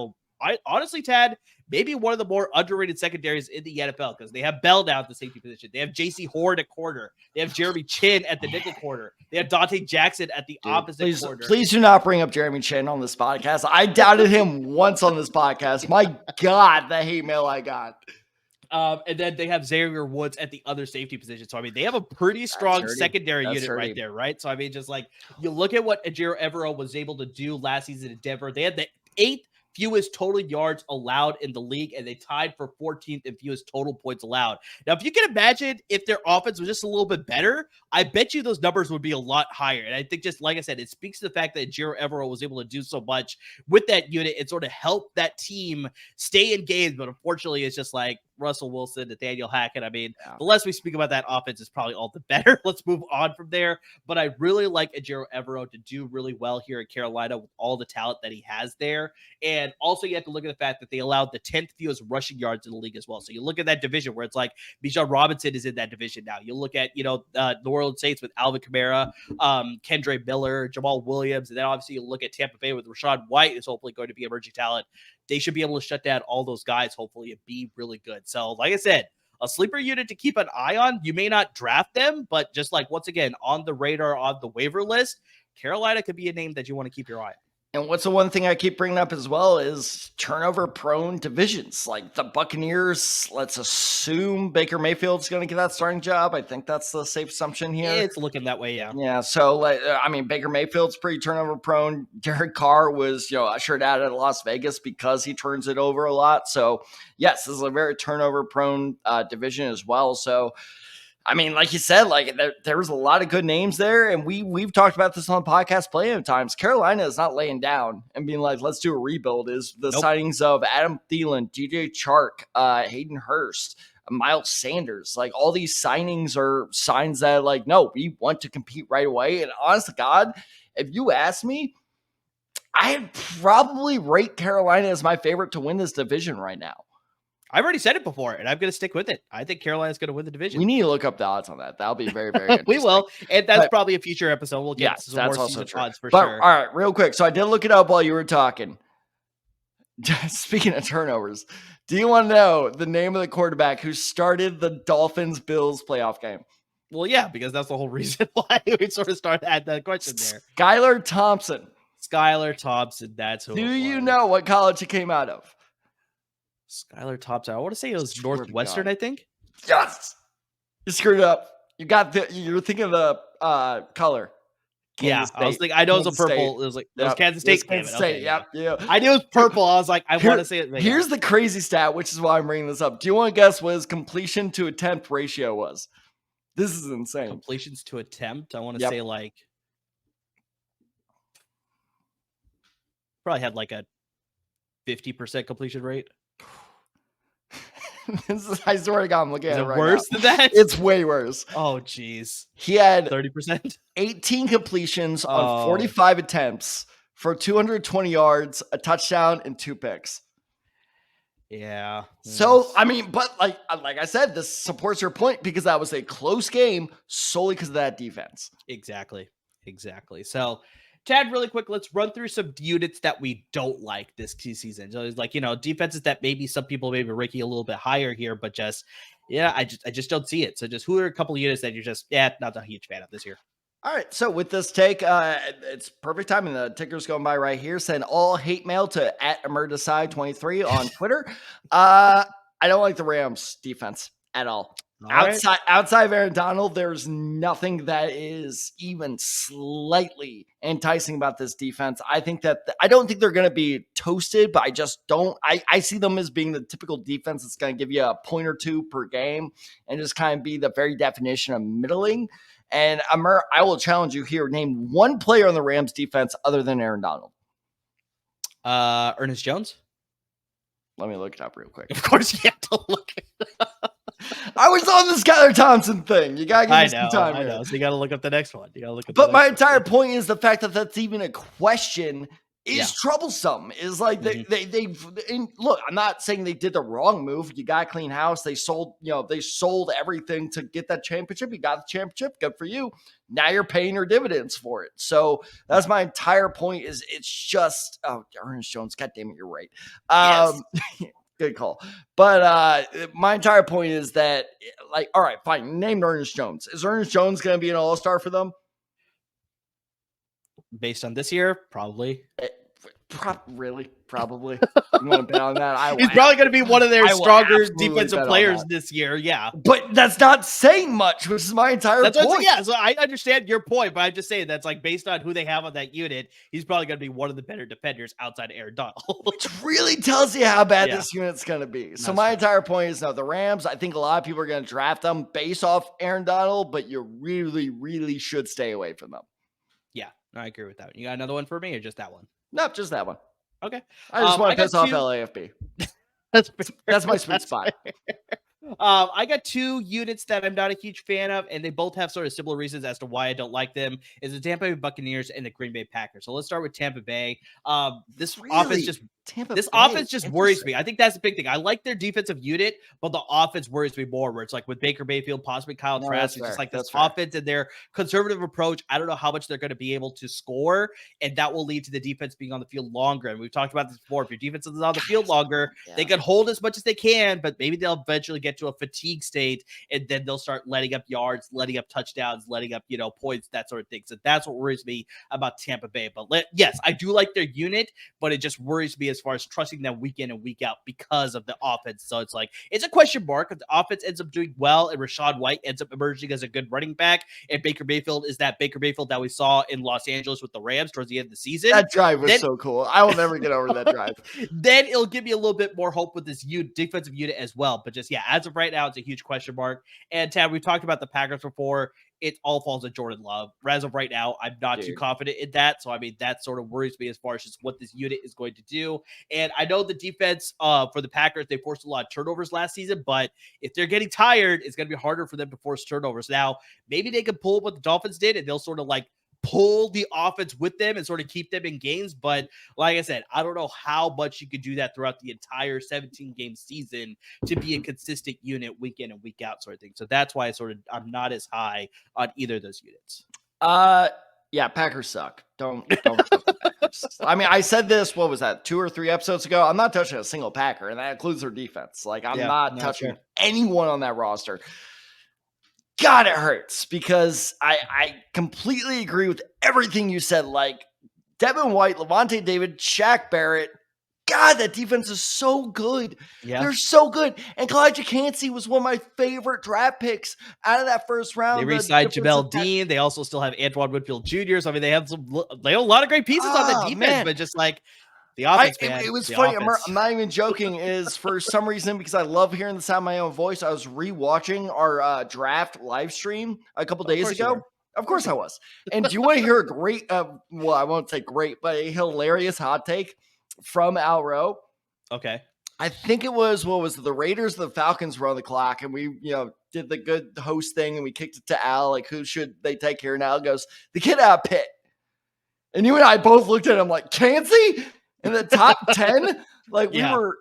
honestly, Tad, maybe one of the more underrated secondaries in the NFL, because they have Bell now at the safety position. They have J.C. Horn at corner. They have Jeremy Chin at the nickel corner. They have Dante Jackson at the opposite corner. Please do not bring up Jeremy Chin on this podcast. I doubted him once on this podcast. My God, the hate mail I got. And then they have Xavier Woods at the other safety position. So, I mean, they have a pretty strong secondary unit right there, right? So, I mean, just like you look at what Ejiro Evero was able to do last season in Denver. They had the 8th fewest total yards allowed in the league, and they tied for 14th in fewest total points allowed. Now, if you can imagine if their offense was just a little bit better, I bet you those numbers would be a lot higher. And I think, just like I said, it speaks to the fact that Ejiro Evero was able to do so much with that unit and sort of help that team stay in games. But unfortunately, it's just like Russell Wilson, Nathaniel Hackett. I mean, the less we speak about that offense is probably all the better. Let's move on from there. But I really like Ejiro Evero to do really well here in Carolina with all the talent that he has there. And also, you have to look at the fact that they allowed the 10th fewest rushing yards in the league as well. So you look at that division where it's like Bijan Robinson is in that division now. You look at, New Orleans Saints with Alvin Kamara, Kendre Miller, Jamal Williams, and then obviously you look at Tampa Bay with Rachaad White is hopefully going to be emerging talent. They should be able to shut down all those guys, hopefully, and be really good. So, like I said, a sleeper unit to keep an eye on. You may not draft them, but just like, once again, on the radar, on the waiver list, Carolina could be a name that you want to keep your eye on. And what's the one thing I keep bringing up as well is turnover-prone divisions. Like the Buccaneers, let's assume Baker Mayfield's going to get that starting job. I think that's the safe assumption here. It's looking that way, yeah. Yeah, so, Baker Mayfield's pretty turnover-prone. Derek Carr was, ushered out at Las Vegas because he turns it over a lot. So, yes, this is a very turnover-prone division as well. So, I mean, like you said, like there was a lot of good names there, and we've talked about this on the podcast plenty of times. Carolina is not laying down and being like, let's do a rebuild. Is the signings of Adam Thielen, DJ Chark, Hayden Hurst, Miles Sanders. Like, all these signings are signs that, like, no, we want to compete right away. And honest to God, if you ask me, I'd probably rate Carolina as my favorite to win this division right now. I've already said it before, and I'm going to stick with it. I think Carolina's going to win the division. We need to look up the odds on that. That'll be very, very interesting. We will, and that's probably a future episode. We'll get some more season odds for sure. All right, real quick. So I did look it up while you were talking. Speaking of turnovers, do you want to know the name of the quarterback who started the Dolphins-Bills playoff game? Well, yeah, because that's the whole reason why we sort of started at that question there. Skylar Thompson. That's who. Do you know what college he came out of? Skylar Thompson. I want to say it was Northwestern, I think. Yes. You screwed up. You're thinking of the color. Kansas State. I was thinking, I know it was a purple. It was like, it was Kansas State. Kansas State, yeah. I knew it was purple. I was like, I want to say it. Here's the crazy stat, which is why I'm bringing this up. Do you want to guess what his completion to attempt ratio was? This is insane. Completions to attempt. I want to say like, probably had like a 50% completion rate. I swear to God, I'm looking at it right now. Worse than that? It's way worse. Oh, geez. He had 30%, 18 completions on 45 attempts for 220 yards, a touchdown, and 2 picks. Yeah. So, I mean, but like I said, this supports your point because that was a close game solely because of that defense. Exactly. So, Tad, really quick, let's run through some units that we don't like this season. So it's like, defenses that maybe some people maybe ranking a little bit higher here, but I just don't see it. So just who are a couple of units that you're just, not a huge fan of this year? All right, so with this take, it's perfect time, and the ticker's going by right here. Send all hate mail to @Desai23 on Twitter. I don't like the Rams defense at all. Outside of Aaron Donald, there's nothing that is even slightly enticing about this defense. I don't think they're going to be toasted, but I just don't. I see them as being the typical defense that's going to give you a point or two per game and just kind of be the very definition of middling. And Amir, I will challenge you here. Name one player on the Rams defense other than Aaron Donald. Ernest Jones. Let me look it up real quick. Of course, you have to look it up. I was on the Skylar Thompson thing. You gotta give me some time. I know. So you gotta look up the next one. But my entire point is the fact that that's even a question is Yeah. troublesome. Is like they've look. I'm not saying they did the wrong move. You got to clean house. They sold everything to get that championship. You got the championship. Good for you. Now you're paying your dividends for it. So that's my entire point. Is it's just Ernest Jones. God damn it, you're right. Yes. Good call. But my entire point is that, like, all right, fine. Name Ernest Jones. Is Ernest Jones going to be an all-star for them? Based on this year, probably. Really? Probably. You want to bet on that? He's probably going to be one of their stronger defensive players this year. Yeah. But that's not saying much, which is my entire point. Yeah, so I understand your point, but I'm just saying that's like based on who they have on that unit, he's probably going to be one of the better defenders outside of Aaron Donald. Which really tells you how bad this unit's going to be. So my entire point is, no, the Rams, I think a lot of people are going to draft them based off Aaron Donald, but you really, really should stay away from them. Yeah, I agree with that. You got another one for me or just that one? Nope, just that one. Okay. I just want to piss off LAFB. That's my sweet spot. I got two units that I'm not a huge fan of, and they both have sort of similar reasons as to why I don't like them. Is the Tampa Bay Buccaneers and the Green Bay Packers. So let's start with Tampa Bay. This offense just worries me. I think that's the big thing. I like their defensive unit, but the offense worries me more. Where it's like with Baker Mayfield, possibly Kyle Trask, it's just like this offense and their conservative approach. I don't know how much they're going to be able to score, and that will lead to the defense being on the field longer. And we've talked about this before. If your defense is on the field longer, they can hold as much as they can, but maybe they'll eventually get to a fatigue state, and then they'll start letting up yards, letting up touchdowns, letting up points, that sort of thing. So that's what worries me about Tampa Bay. But yes, I do like their unit, but it just worries me as far as trusting them week in and week out because of the offense. So it's like it's a question mark. If the offense ends up doing well and Rachaad White ends up emerging as a good running back, and Baker Mayfield is that Baker Mayfield that we saw in Los Angeles with the Rams towards the end of the season. That drive was so cool. I will never get over that drive. Then it'll give me a little bit more hope with this defensive unit as well. But just as of right now, it's a huge question mark. And Tab, we talked about the Packers before. It all falls on Jordan Love. As of right now, I'm not too confident in that. So, I mean, that sort of worries me as far as just what this unit is going to do. And I know the defense for the Packers, they forced a lot of turnovers last season, but if they're getting tired, it's going to be harder for them to force turnovers. Now, maybe they can pull what the Dolphins did, and they'll sort of like pull the offense with them and sort of keep them in games. But like I said, I don't know how much you could do that throughout the entire 17-game season to be a consistent unit week in and week out sort of thing. So that's why I'm not as high on either of those units. Yeah, Packers suck. Don't the Packers. I mean, I said this, what was that, 2 or 3 episodes ago? I'm not touching a single Packer, and that includes their defense. Like, I'm not touching anyone on that roster. God, it hurts because I completely agree with everything you said. Like Devin White, Levante David, Shaq Barrett. God, that defense is so good. Yeah. They're so good. And Clyde Cansey was one of my favorite draft picks out of that first round. They re-signed Jamel Dean. They also still have Antoine Winfield Jr. So I mean, they have a lot of great pieces on that defense, but just like the offense, it was funny. I'm not even joking. Is for some reason, because I love hearing the sound of my own voice, I was rewatching our draft live stream a couple days ago. Of course I was. And do you want to hear a great, well, I won't say great, but a hilarious hot take from Al Rowe? Okay. I think it was, the Raiders, the Falcons were on the clock, and we, did the good host thing, and we kicked it to Al, like, who should they take here? And Al goes, the kid out of Pitt. And you and I both looked at him like, Cansey? In the top 10, like we were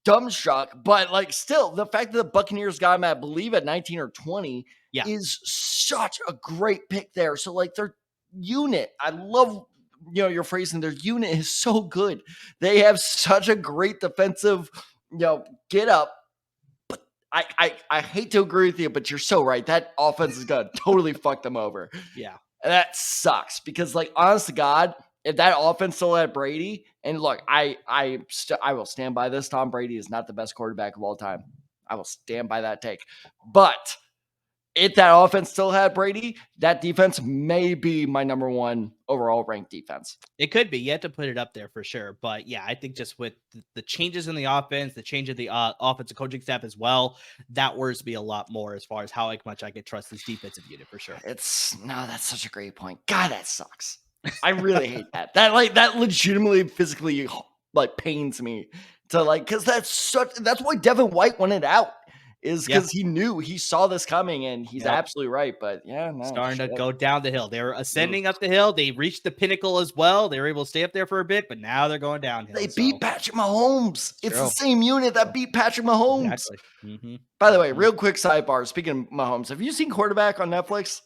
dumbstruck, but like still the fact that the Buccaneers got him, I believe at 19 or 20 is such a great pick there. So like their unit, I love, your phrasing, their unit is so good. They have such a great defensive, get up, but I hate to agree with you, but you're so right. That offense is going to totally fuck them over. Yeah. And that sucks because like, honest to God, if that offense still had Brady, and look, I will stand by this. Tom Brady is not the best quarterback of all time. I will stand by that take. But if that offense still had Brady, that defense may be my number 1 overall ranked defense. It could be. You have to put it up there for sure. But yeah, I think just with the changes in the offense, the change of the offensive coaching staff as well, that worries me a lot more as far as how much I can trust this defensive unit for sure. That's such a great point. God, that sucks. I really hate that. That legitimately physically like pains me to like, because that's why Devin White wanted out. Is because he saw this coming, and he's absolutely right. But starting to go down the hill. They were ascending up the hill. They reached the pinnacle as well. They were able to stay up there for a bit, but now they're going downhill. They beat Patrick Mahomes. It's the same unit that beat Patrick Mahomes. Exactly. Mm-hmm. By the way, real quick sidebar. Speaking of Mahomes, have you seen Quarterback on Netflix?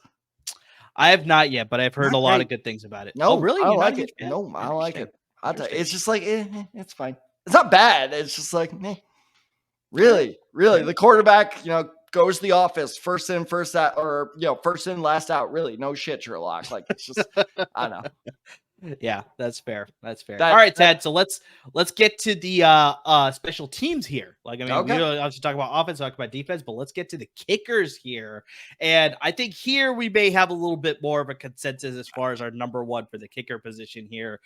I have not yet, but I've heard a lot of good things about it. No, really? I like it. No, I like it. It's just like it's fine. It's not bad. It's just like really. The quarterback, goes to the office, first in, first out, or first in, last out. Really, no shit, Sherlock. Like it's just, I don't know. Yeah, that's fair. All right, Ted. So let's get to the special teams here. Like, I mean, we don't obviously talk about offense, talk about defense, but let's get to the kickers here. And I think here we may have a little bit more of a consensus as far as our number one for the kicker position here.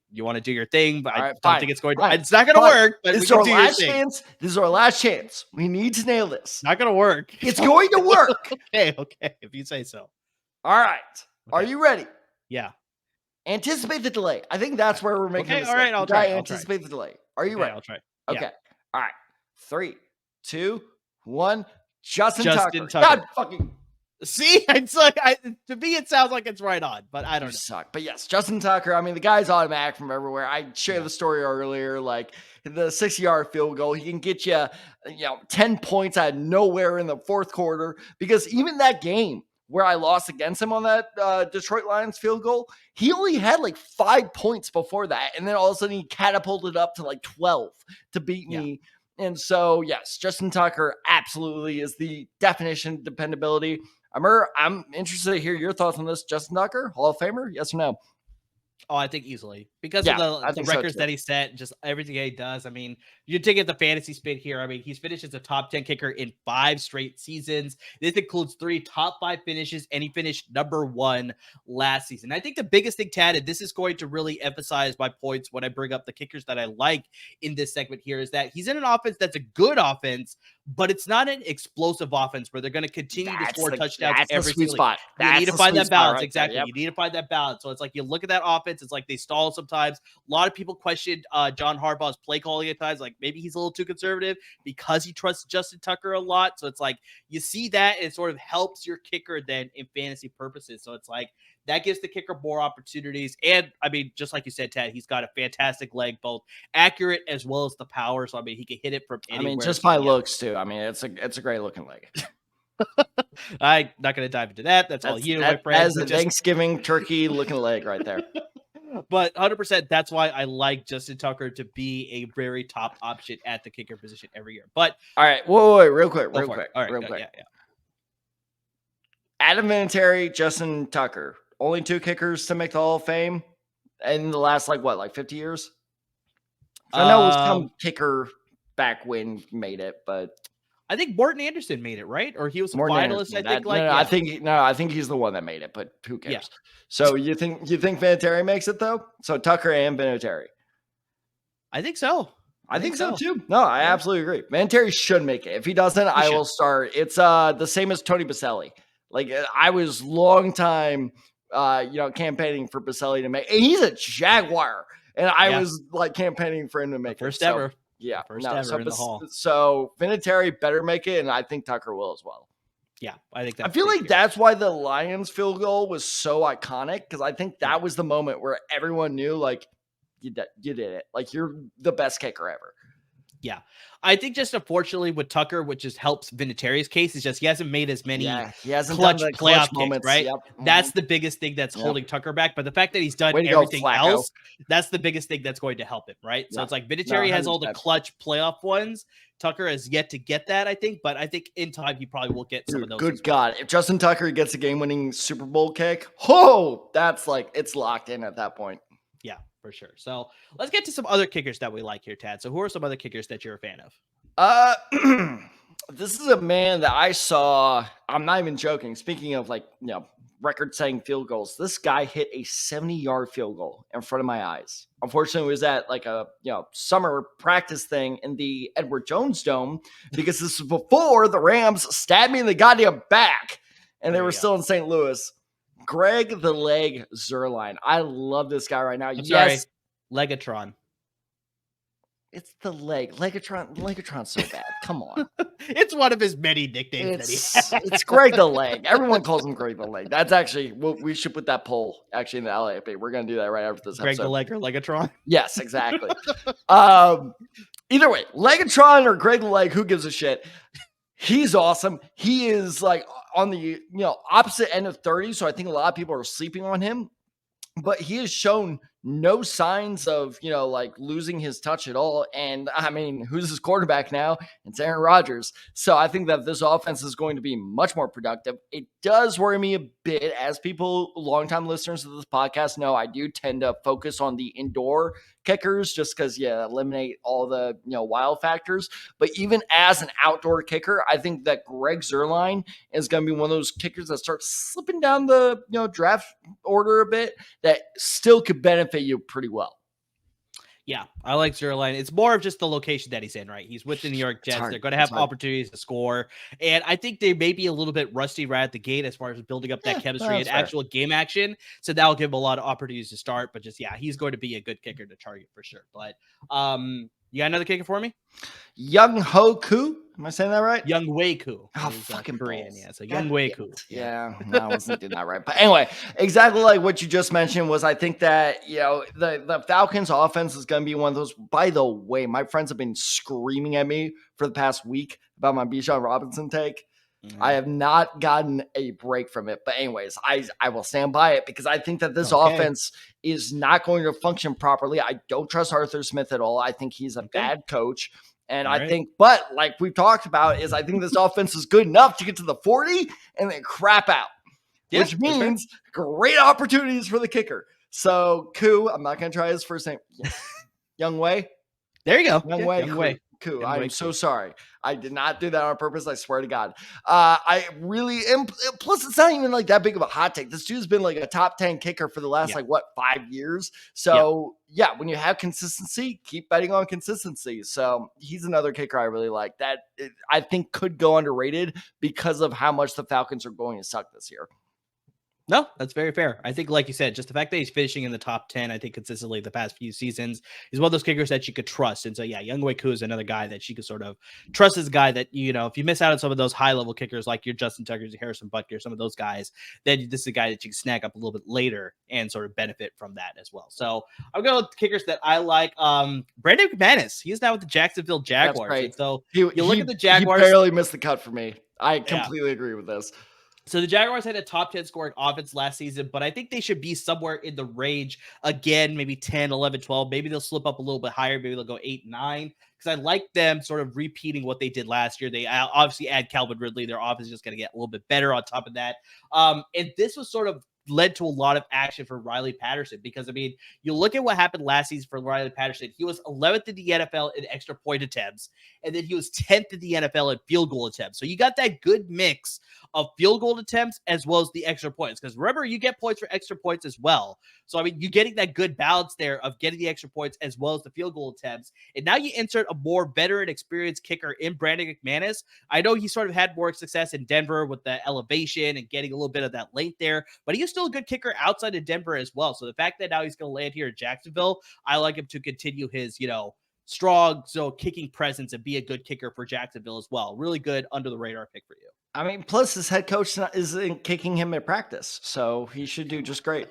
You want to do your thing, but I don't think it's going to. It's not going to work. But this is our last chance. This is our last chance. We need to nail this. Not going to work. It's going to work. Okay, if you say so. All right. Are you ready? Yeah. Anticipate the delay. I think that's where we're making a mistake. All right, I'll try. Anticipate the delay. Are you ready? I'll try. Okay. All right. 3, 2, 1. Justin Tucker. God fucking. See, it's like to me, it sounds like it's right on, but I don't know. Suck. But yes, Justin Tucker. I mean, the guy's automatic from everywhere. I shared the story earlier, like the 60-yard field goal. He can get you, 10 points out of nowhere in the fourth quarter. Because even that game where I lost against him on that Detroit Lions field goal, he only had like 5 points before that. And then all of a sudden he catapulted up to like 12 to beat me. And so, yes, Justin Tucker absolutely is the definition of dependability. I'm interested to hear your thoughts on this. Justin Tucker, Hall of Famer, yes or no? Oh, I think easily because of the records that he set, just everything that he does. I mean, you take it the fantasy spin here. I mean, he's finished as a top 10 kicker in 5 straight seasons. This includes 3 top 5 finishes, and he finished number 1 last season. I think the biggest thing, Tad, and this is going to really emphasize my points when I bring up the kickers that I like in this segment here, is that he's in an offense that's a good offense, but it's not an explosive offense where they're going to continue to score touchdowns every single spot. You need to find that balance. Right, exactly. Yep. You need to find that balance. So it's like you look at that offense, it's like they stall sometimes. A lot of people questioned John Harbaugh's play calling at times. Like maybe he's a little too conservative because he trusts Justin Tucker a lot. So it's like you see that and it sort of helps your kicker then in fantasy purposes. So it's like that gives the kicker more opportunities. And I mean, just like you said, Ted, he's got a fantastic leg, both accurate as well as the power. So I mean, he can hit it from anywhere. I mean, just by looks too. I mean, it's a great looking leg. I'm not going to dive into that. That's all you, my friend. That's a Thanksgiving turkey looking leg right there. But 100%, that's why I like Justin Tucker to be a very top option at the kicker position every year. But all right, wait, real quick. Yeah. Adam Vinatieri, Justin Tucker, only 2 kickers to make the Hall of Fame in the last 50 years. I know some kicker back when made it, but I think Morton Anderson made it, right? Or he was a finalist. I think he's the one that made it, but who cares? Yeah. So you think Vinatieri makes it though? So Tucker and Vinatieri. I think so. I think so too. No, I absolutely agree. Vinatieri should make it. If he doesn't, I will start. It's the same as Tony Baselli. Like I was long time campaigning for Baselli to make, and he's a Jaguar, and I was like campaigning for him to make first ever. Yeah, first ever in the Hall. So Vinatieri better make it, and I think Tucker will as well. Yeah, I think I feel like that's why the Lions field goal was so iconic, because I think that was the moment where everyone knew, like, you did it. Like, you're the best kicker ever. Yeah. I think just unfortunately with Tucker, which just helps Vinatieri's case, is just he hasn't made as many clutch playoff moments, right? Yep. That's the biggest thing that's holding Tucker back. But the fact that he's done everything else, that's the biggest thing that's going to help him, right? So it's like Vinatieri has all the clutch playoff ones. Tucker has yet to get that, I think. But I think in time, he probably will get some of those. Good God. If Justin Tucker gets a game-winning Super Bowl kick, that's like, it's locked in at that point. Yeah, for sure. So let's get to some other kickers that we like here, Tad. So who are some other kickers that you're a fan of? This is a man that I saw. I'm not even joking. Speaking of record-setting field goals, this guy hit a 70-yard field goal in front of my eyes. Unfortunately, it was at like a summer practice thing in the Edward Jones Dome, because this was before the Rams stabbed me in the goddamn back, and they were still in St. Louis. Greg the Leg Zuerlein. I love this guy right now. Sorry, Legatron. It's the leg. Legatron's so bad. Come on. It's one of his many nicknames that he has. It's Greg the Leg. Everyone calls him Greg the Leg. That's actually, we should put that poll actually in the LAFB. We're going to do that right after this Greg episode. the Leg or Legatron? Yes, exactly. Either way, Legatron or Greg the Leg, who gives a shit? He's awesome. He is like on the opposite end of 30, so I think a lot of people are sleeping on him. But he has shown no signs of, like losing his touch at all. And I mean, who's his quarterback now? It's Aaron Rodgers. So I think that this offense is going to be much more productive. It does worry me a bit, as people, longtime listeners to this podcast know, I do tend to focus on the indoor kickers just because, eliminate all the, wild factors. But even as an outdoor kicker, I think that Greg Zuerlein is going to be one of those kickers that starts slipping down the, draft order a bit that still could benefit you pretty well. Yeah, I like Zuerlein. It's more of just the location that he's in, right? He's with the New York Jets. They're going to have opportunities to score. And I think they may be a little bit rusty right at the gate as far as building up that chemistry and actual game action. So that'll give him a lot of opportunities to start. But just, he's going to be a good kicker to target for sure. But you got another kicker for me? Young Ho Koo. Am I saying that right? Young Wei Koo. Oh, fucking Korean. balls. Yeah, so Young Wei Koo. Yeah, no, I wasn't doing that right. But anyway, exactly like what you just mentioned was, I think that, the Falcons offense is going to be one of those. By the way, my friends have been screaming at me for the past week about my Bijan Robinson take. I have not gotten a break from it. But anyways, I will stand by it because I think that this offense is not going to function properly. I don't trust Arthur Smith at all. I think he's a bad coach. And I think, but like we've talked about, is I think this offense is good enough to get to the 40 and then crap out, which means great opportunities for the kicker. So Koo, I'm not going to try his first name. Young Wei. There you go. Young Wei. Koo. I'm so sorry. I did not do that on purpose. I swear to God. I really am. Plus, it's not even like that big of a hot take. This dude's been like a top 10 kicker for the last 5 years. So when you have consistency, keep betting on consistency. So he's another kicker I really like that I think could go underrated because of how much the Falcons are going to suck this year. No, that's very fair. I think, like you said, just the fact that he's finishing in the top 10, I think consistently the past few seasons, is one of those kickers that you could trust. And so, Young Wei Koo is another guy that you could sort of trust as a guy that, if you miss out on some of those high-level kickers like your Justin Tuckers, your Harrison Butker, some of those guys, then this is a guy that you can snag up a little bit later and sort of benefit from that as well. So I'm going with the kickers that I like. Brandon McManus, he's now with the Jacksonville Jaguars. And so you look at the Jaguars. He barely missed the cut for me. I completely agree with this. So the Jaguars had a top 10 scoring offense last season, but I think they should be somewhere in the range again, maybe 10, 11, 12. Maybe they'll slip up a little bit higher. Maybe they'll go 8, 9. Because I like them sort of repeating what they did last year. They obviously add Calvin Ridley. Their offense is just going to get a little bit better on top of that. And this was sort of led to a lot of action for Riley Patterson because, you look at what happened last season for Riley Patterson. He was 11th in the NFL in extra point attempts, and then he was 10th in the NFL in field goal attempts. So you got that good mix of field goal attempts as well as the extra points. Because remember, you get points for extra points as well. So, you're getting that good balance there of getting the extra points as well as the field goal attempts. And now you insert a more veteran, experienced kicker in Brandon McManus. I know he sort of had more success in Denver with the elevation and getting a little bit of that length there, but he was still a good kicker outside of Denver as well. So the fact that now he's going to land here in Jacksonville, I like him to continue his, strong kicking presence and be a good kicker for Jacksonville as well. Really good under the radar pick for you. Plus his head coach isn't kicking him at practice, so he should do just great.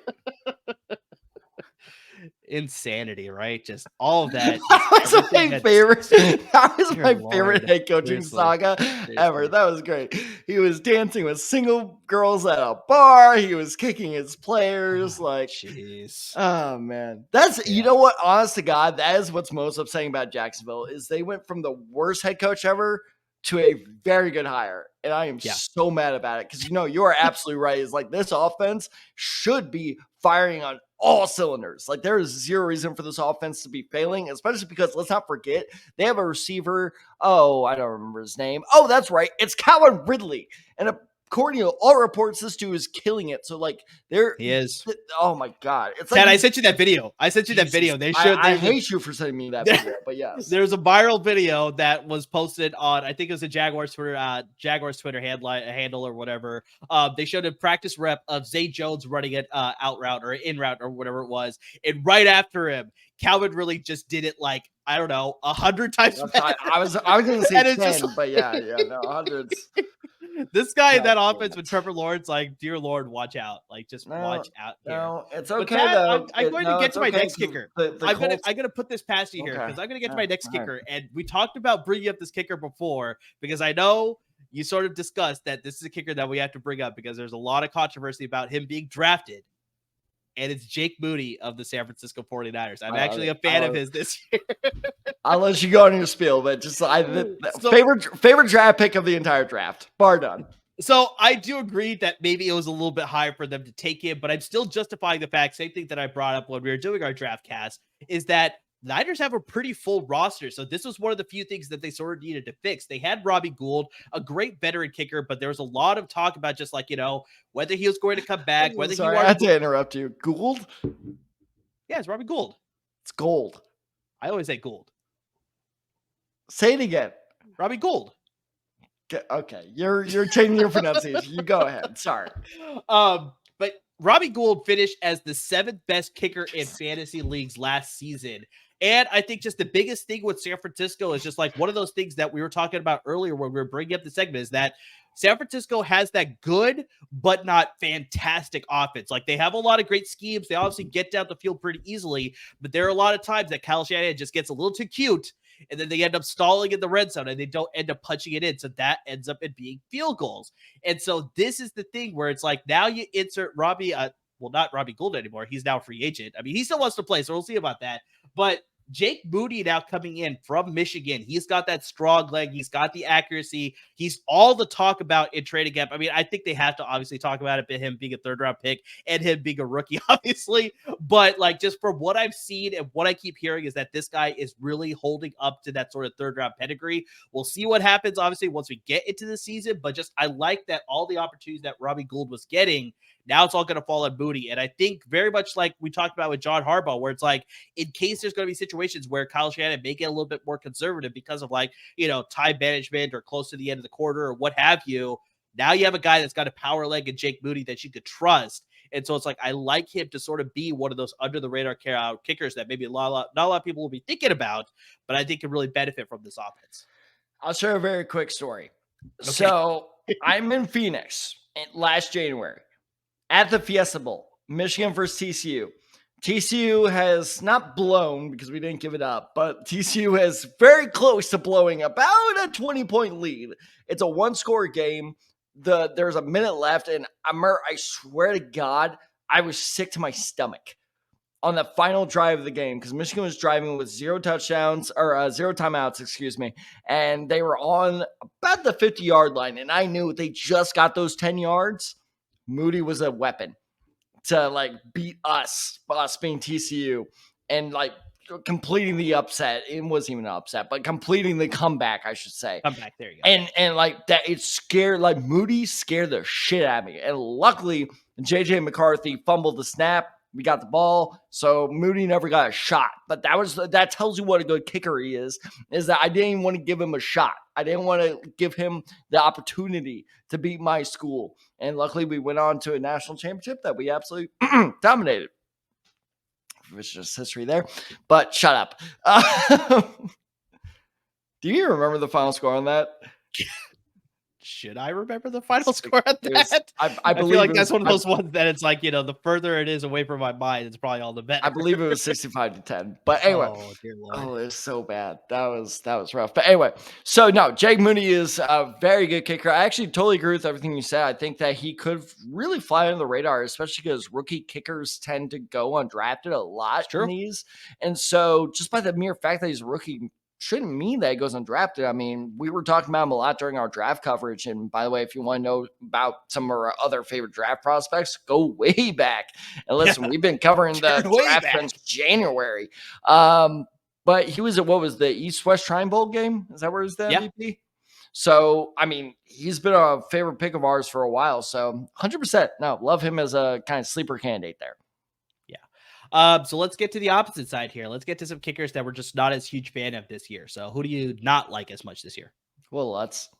Insanity, right? Just all of that. That was my favorite. That was my favorite head coaching saga ever. That was great. He was dancing with single girls at a bar. He was kicking his players. Jeez. Oh man, that's you know what? Honest to God, that is what's most upsetting about Jacksonville is they went from the worst head coach ever to a very good hire. And I am so mad about it because, you are absolutely right. It's like this offense should be firing on all cylinders. Like there is zero reason for this offense to be failing, especially because let's not forget they have a receiver. Oh, I don't remember his name. Oh, that's right. It's Calvin Ridley. And according to all reports, this dude is killing it. So he is. Oh my God. It's Ted, I sent you that video. I hate you for sending me that video, but yes. There's a viral video that was posted on, I think it was a Jaguars Twitter handle or whatever. They showed a practice rep of Zay Jones running it out route or in route or whatever it was. And right after him, Calvin really just did it I don't know, 100 times better. I was going to say And 10, it's just but yeah, no, hundreds. This guy in that God, offense with Trevor Lawrence, like, dear Lord, watch out. Like, just watch out here. No, it's But okay that, though. I'm going to get to my okay, next 'cause kicker. The I'm Colts. gonna put this past you here Okay. because I'm gonna get to my Yeah, next all right. kicker. And we talked about bringing up this kicker before because I know you sort of discussed that this is a kicker that we have to bring up because there's a lot of controversy about him being drafted. And it's Jake Moody of the San Francisco 49ers. I'm actually a fan of his this year. I'll let you go on your spiel, but just favorite draft pick of the entire draft, bar none. So I do agree that maybe it was a little bit higher for them to take him, but I'm still justifying the fact, same thing that I brought up when we were doing our draft cast, is that Niners have a pretty full roster. So this was one of the few things that they sort of needed to fix. They had Robbie Gould, a great veteran kicker, but there was a lot of talk about just like, whether he was going to come back, whether Sorry, he I wanted had to interrupt you. Gould? Yeah, it's Robbie Gould. It's gold. I always say Gould. Say it again. Robbie Gould. Okay, you're changing your pronunciation. You go ahead. Sorry. But Robbie Gould finished as the 7th best kicker in fantasy leagues last season. And I think just the biggest thing with San Francisco is just like one of those things that we were talking about earlier when we were bringing up the segment is that San Francisco has that good but not fantastic offense. Like they have a lot of great schemes. They obviously get down the field pretty easily, but there are a lot of times that Kyle Shanahan just gets a little too cute and then they end up stalling in the red zone and they don't end up punching it in. So that ends up in being field goals. And so this is the thing where it's like now you insert Robbie, not Robbie Gould anymore. He's now a free agent. I mean, he still wants to play, so we'll see about that. But Jake Moody now coming in from Michigan. He's got that strong leg. He's got the accuracy. He's all the talk about in training camp. I mean, I think they have to obviously talk about it, him being a 3rd-round pick and him being a rookie, obviously. But like just from what I've seen and what I keep hearing is that this guy is really holding up to that sort of 3rd-round pedigree. We'll see what happens, obviously, once we get into the season. But just I like that all the opportunities that Robbie Gould was getting, now it's all going to fall on Moody. And I think very much like we talked about with John Harbaugh, where it's like, in case there's going to be situations where Kyle Shanahan may get a little bit more conservative because of like, time management or close to the end of the quarter or what have you. Now you have a guy that's got a power leg in Jake Moody that you could trust. And so it's like, I like him to sort of be one of those under the radar kickers that maybe not a lot of people will be thinking about, but I think can really benefit from this offense. I'll share a very quick story. Okay. So I'm in Phoenix last January at the Fiesta Bowl, Michigan versus TCU. TCU has not blown because we didn't give it up, but TCU is very close to blowing about a 20-point lead. It's a 1-score game. There's a minute left, and I swear to God, I was sick to my stomach on the final drive of the game because Michigan was driving with 0 touchdowns or 0 timeouts, excuse me, and they were on about the 50-yard line, and I knew they just got those 10 yards. Moody was a weapon to like beat us being TCU and like completing the upset. It wasn't even an upset, but completing the comeback, I should say. Comeback, there you go. And like that, it scared, like Moody scared the shit out of me. And luckily, JJ McCarthy fumbled the snap. We got the ball, so Moody never got a shot. But that tells you what a good kicker he is that I didn't even want to give him a shot. I didn't want to give him the opportunity to beat my school. And luckily, we went on to a national championship that we absolutely dominated. It's just history there. But shut up. Do you remember the final score on that? Should I remember the final score at that? I believe feel like that's one of those ones that it's like, the further it is away from my mind, it's probably all the better. I believe it was 65-10. But anyway, dear Lord. Oh, it's so bad. That was rough. But anyway, so no, Jake Moody is a very good kicker. I actually totally agree with everything you said. I think that he could really fly under the radar, especially because rookie kickers tend to go undrafted a lot in these. And so just by the mere fact that he's a rookie shouldn't mean that he goes undrafted. I mean, we were talking about him a lot during our draft coverage. And by the way, if you want to know about some of our other favorite draft prospects, go way back. And listen, we've been covering the draft since January. But he was at what was the East-West Shrine Bowl game? Is that where he was the MVP? So, I mean, he's been a favorite pick of ours for a while. So 100%. No, love him as a kind of sleeper candidate there. So let's get to the opposite side here. Let's get to some kickers that we're just not as huge fan of this year. So who do you not like as much this year? Well, Lutz.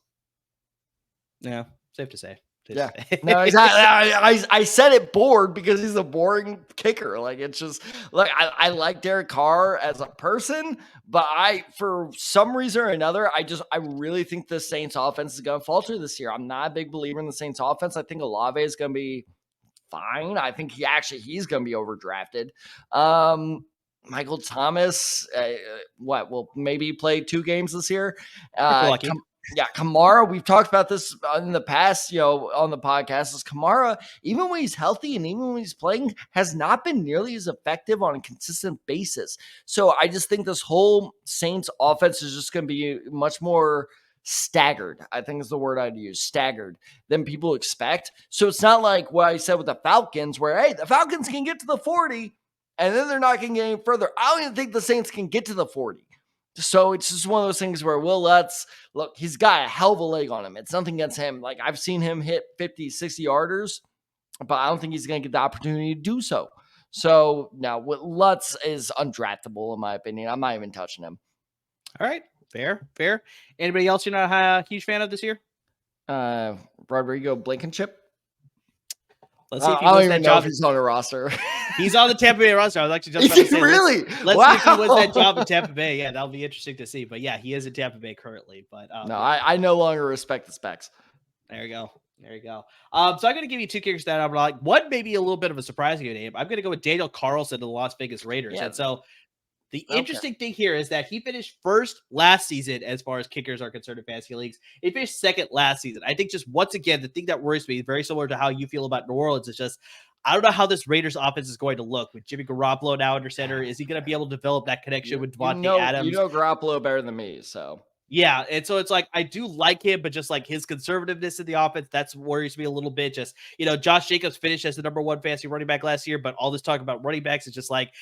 Yeah, safe to say. Yeah, no, exactly. I said it bored because he's a boring kicker. Like, it's just like I like Derek Carr as a person, but for some reason or another, I really think the Saints offense is going to falter this year. I'm not a big believer in the Saints offense. I think Olave is going to be fine. I think he's going to be overdrafted. Michael Thomas, will maybe play 2 games this year. Lucky. Yeah, Kamara, we've talked about this in the past, on the podcast, is Kamara, even when he's healthy and even when he's playing, has not been nearly as effective on a consistent basis. So I just think this whole Saints offense is just going to be much more staggered, I think is the word I'd use, staggered, than people expect. So it's not like what I said with the Falcons, where, hey, the Falcons can get to the 40, and then they're not going to get any further. I don't even think the Saints can get to the 40. So it's just one of those things where Will Lutz, look, he's got a hell of a leg on him. It's nothing against him. Like, I've seen him hit 50, 60 yarders, but I don't think he's going to get the opportunity to do so. So now Lutz is undraftable, in my opinion. I'm not even touching him. All right. Fair. Anybody else you're not a huge fan of this year? Rodrigo Blankenship. Let's see if he I don't wins even that know job. if he's on a roster. He's on the Tampa Bay roster. I was actually just about to say, really? Let's see if he wins that job in Tampa Bay. Yeah, that'll be interesting to see. But yeah, he is in Tampa Bay currently. But no, I no longer respect the specs. There you go. So I'm going to give you 2 kickers that I'm like. One maybe a little bit of a surprising name. I'm going to go with Daniel Carlson of the Las Vegas Raiders. Yeah. And so the interesting thing here is that he finished first last season as far as kickers are concerned in fantasy leagues. He finished second last season. I think just once again, the thing that worries me, very similar to how you feel about New Orleans, is just I don't know how this Raiders offense is going to look with Jimmy Garoppolo now under center. Is he going to be able to develop that connection with Devontae Adams? You know Garoppolo better than me, so. Yeah, and so it's like I do like him, but just like his conservativeness in the offense, that's worries me a little bit. Just, Josh Jacobs finished as the number 1 fantasy running back last year, but all this talk about running backs is just like,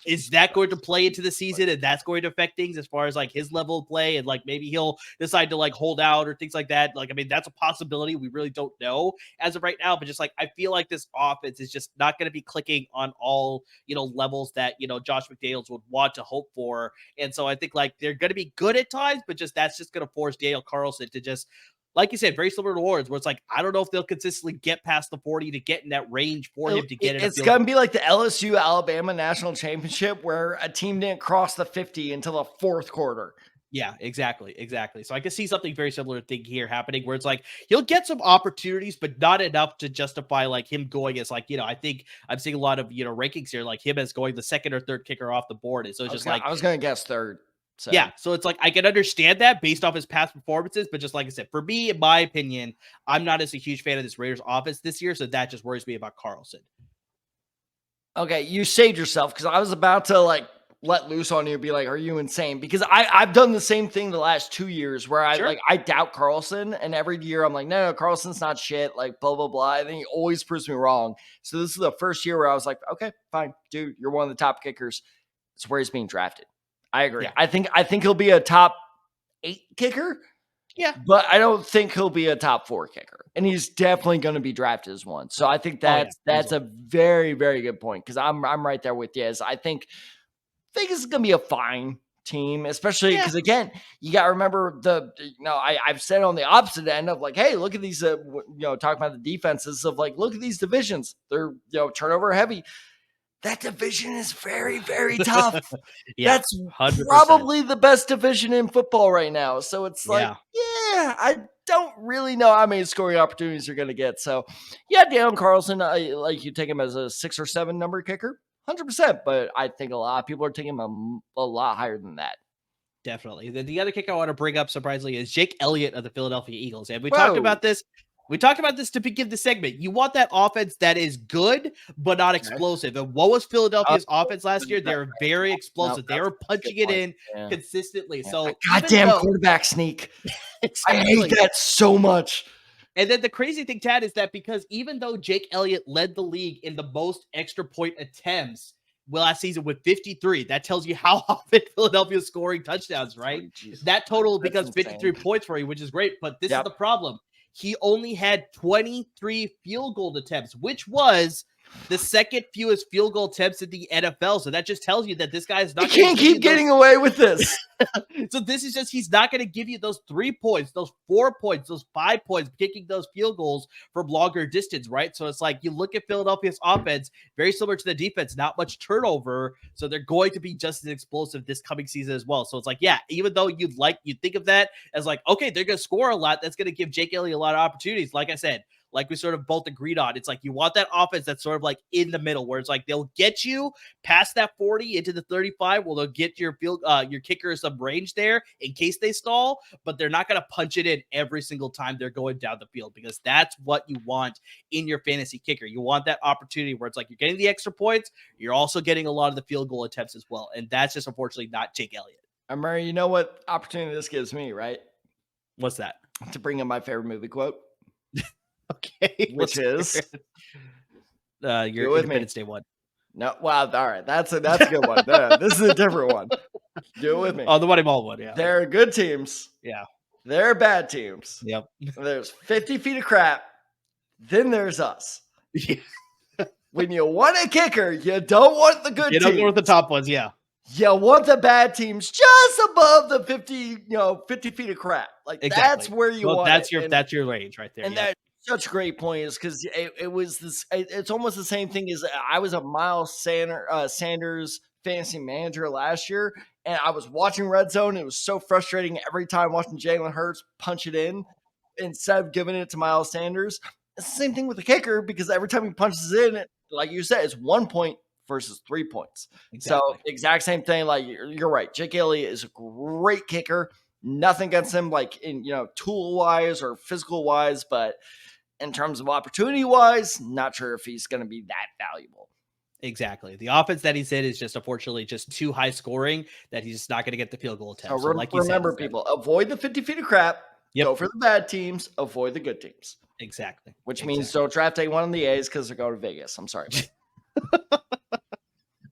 is that going to play into the season, and that's going to affect things as far as like his level of play, and like maybe he'll decide to like hold out or things like that. Like, I mean, that's a possibility. We really don't know as of right now, but just like I feel like this offense is just not going to be clicking on all levels that Josh McDaniels would want to hope for, and so I think like they're going to be good at times, but that's just going to force Daniel Carlson to just, like you said, very similar to Lawrence, where it's like, I don't know if they'll consistently get past the 40 to get in that range for him to get it. It's going to be like the LSU Alabama national championship where a team didn't cross the 50 until the 4th quarter. Yeah, exactly. So I can see something very similar thing here happening where it's like, he'll get some opportunities, but not enough to justify like him going as like, I think I'm seeing a lot of, rankings here, like him as going the 2nd or 3rd kicker off the board. And so it's I was going to guess 3rd. So. Yeah, so it's like I can understand that based off his past performances, but just like I said, for me, in my opinion, I'm not as a huge fan of this Raiders offense this year, so that just worries me about Carlson. Okay, you saved yourself because I was about to like let loose on you and be like, are you insane? Because I've done the same thing the last 2 years where I doubt Carlson, and every year I'm like, no, Carlson's not shit, like blah, blah, blah. And then he always proves me wrong. So this is the first year where I was like, okay, fine, dude, you're one of the top kickers. It's where he's being drafted. I agree. Yeah. I think he'll be a top 8 kicker. Yeah. But I don't think he'll be a top 4 kicker. And he's definitely going to be drafted as one. So I think that's a very, very good point. Because I'm right there with you. As I think Vegas is going to be a fine team, especially because again, you got to remember I've said on the opposite end of like, hey, look at these, talking about the defenses of like, look at these divisions. They're, turnover heavy. That division is very, very tough. That's 100%. Probably the best division in football right now. So it's like, I don't really know how many scoring opportunities you're going to get. So, Daniel Carlson, you take him as a 6 or 7 number kicker, 100%. But I think a lot of people are taking him a lot higher than that. Definitely. The other kicker I want to bring up, surprisingly, is Jake Elliott of the Philadelphia Eagles. And we talked about this. We talked about this to begin the segment. You want that offense that is good, but not explosive. And what was Philadelphia's offense last year? They were very explosive. They were punching it in consistently. So goddamn quarterback sneak. Exactly. I hate that so much. And then the crazy thing, Tad, is that because even though Jake Elliott led the league in the most extra point attempts last season with 53, that tells you how often Philadelphia is scoring touchdowns, right? That total becomes 53 points for you, which is great. But this is the problem. He only had 23 field goal attempts, which was the second fewest field goal attempts in the NFL. So that just tells you that this guy is not. He can't keep getting away with this. So this is just, he's not going to give you those 3 points, those 4 points, those 5 points, kicking those field goals from longer distance, right? So it's like you look at Philadelphia's offense, very similar to the defense, not much turnover. So they're going to be just as explosive this coming season as well. So it's like, yeah, even though you think of that as like, okay, they're going to score a lot, that's going to give Jake Elliott a lot of opportunities. Like I said, like we sort of both agreed on, it's like you want that offense that's sort of like in the middle, where it's like they'll get you past that 40 into the 35. Well, they'll get your kicker some range there in case they stall, but they're not going to punch it in every single time they're going down the field, because that's what you want in your fantasy kicker. You want that opportunity where it's like you're getting the extra points, you're also getting a lot of the field goal attempts as well, and that's just unfortunately not Jake Elliott. Murray, you know what opportunity this gives me, right? What's that? To bring in my favorite movie quote. Okay, which is your Independence Day one. No, wow, all right, that's a good one. This is a different one. Do it with me. Oh, the Moneyball one. Yeah, there are good teams. Yeah, there are bad teams. Yep. There's 50 feet of crap. Then there's us. Yeah. When you want a kicker, you don't want the good teams. You don't go with the top ones. Yeah. You want the bad teams just above the 50 feet of crap. Like exactly. That's where you want. That's your range right there. And that's such a great point, is because it was this. It's almost the same thing as I was a Miles Sanders fantasy manager last year, and I was watching Red Zone. It was so frustrating every time watching Jalen Hurts punch it in instead of giving it to Miles Sanders. It's the same thing with the kicker, because every time he punches it in, like you said, it's 1 point versus 3 points. Exactly. So exact same thing. Like you're right. Jake Elliott is a great kicker. Nothing against him, like in tool wise or physical wise, but in terms of opportunity wise, not sure if he's going to be that valuable. Exactly. The offense that he's in is just unfortunately just too high scoring that he's just not going to get the field goal attempt. So remember, people, avoid the 50 feet of crap. Yep. Go for the bad teams. Avoid the good teams. Exactly. Which means don't draft anyone on the A's because they're going to Vegas. I'm sorry.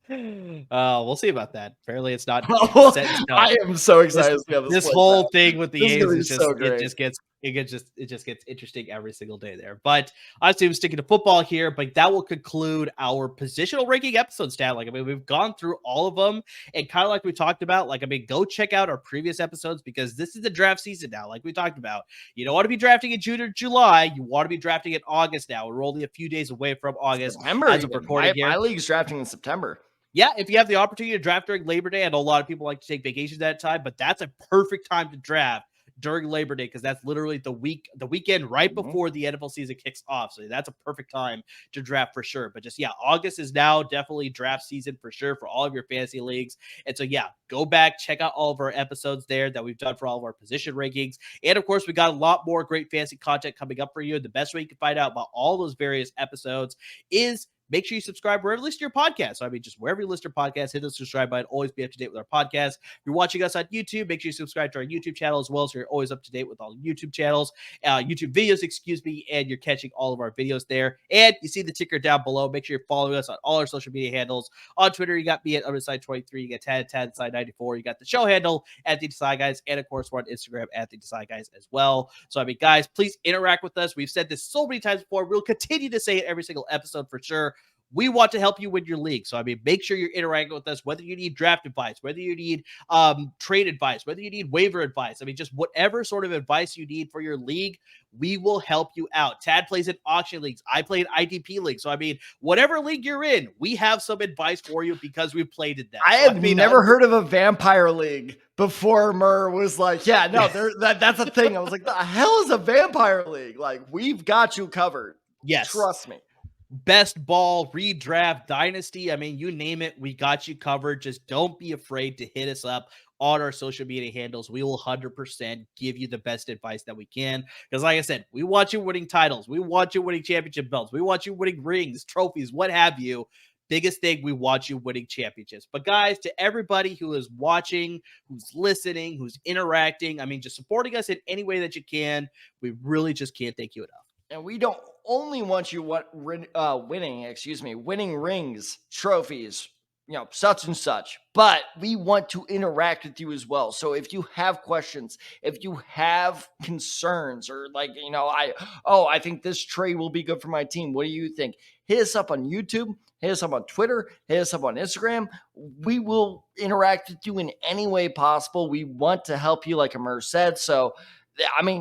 We'll see about that. Apparently, it's not. I am so excited. This whole thing with the A's is just it just gets interesting every single day there. But obviously, I'm sticking to football here. But that will conclude our positional ranking episode, Stan. Like, I mean, we've gone through all of them, and kind of like we talked about. Like, I mean, go check out our previous episodes, because this is the draft season now. Like we talked about, you don't want to be drafting in June or July. You want to be drafting in August now. We're only a few days away from August. September. As of recording here. My league's drafting in September. Yeah, if you have the opportunity to draft during Labor Day, I know a lot of people like to take vacations at that time, but that's a perfect time to draft during Labor Day, because that's literally the weekend right before the NFL season kicks off. So that's a perfect time to draft for sure. But just, yeah, August is now definitely draft season for sure for all of your fantasy leagues. And so, yeah, go back, check out all of our episodes there that we've done for all of our position rankings. And of course, we got a lot more great fantasy content coming up for you. The best way you can find out about all those various episodes is make sure you subscribe wherever you listen to your podcast. So, I mean, just wherever you listen to your podcast, hit the subscribe button. Always be up to date with our podcast. If you're watching us on YouTube, make sure you subscribe to our YouTube channel as well, so you're always up to date with all YouTube channels, YouTube videos, and you're catching all of our videos there. And you see the ticker down below. Make sure you're following us on all our social media handles. On Twitter, you got me at Underside23. You got Tad Desai94. You got the show handle at the Desai Guys. And, of course, we're on Instagram at the Desai Guys as well. So, I mean, guys, please interact with us. We've said this so many times before. We'll continue to say it every single episode for sure. We want to help you win your league. So, I mean, make sure you're interacting with us, whether you need draft advice, whether you need trade advice, whether you need waiver advice. I mean, just whatever sort of advice you need for your league, we will help you out. Tad plays in auction leagues. I play in IDP leagues. So, I mean, whatever league you're in, we have some advice for you because we've played in that. I have never heard of a vampire league before Murr was like, yeah, no, that's a thing. I was like, the hell is a vampire league? Like, we've got you covered. Yes. Trust me. Best ball, redraft, dynasty. I mean, you name it, we got you covered. Just don't be afraid to hit us up on our social media handles. We will 100% give you the best advice that we can. Because like I said, we want you winning titles. We want you winning championship belts. We want you winning rings, trophies, what have you. Biggest thing, we want you winning championships. But guys, to everybody who is watching, who's listening, who's interacting, I mean, just supporting us in any way that you can, we really just can't thank you enough. And we don't only want you winning rings, trophies, such and such, but we want to interact with you as well. So if you have questions, if you have concerns, or I think this trade will be good for my team. What do you think? Hit us up on YouTube, hit us up on Twitter, hit us up on Instagram. We will interact with you in any way possible. We want to help you, like Amir said. So,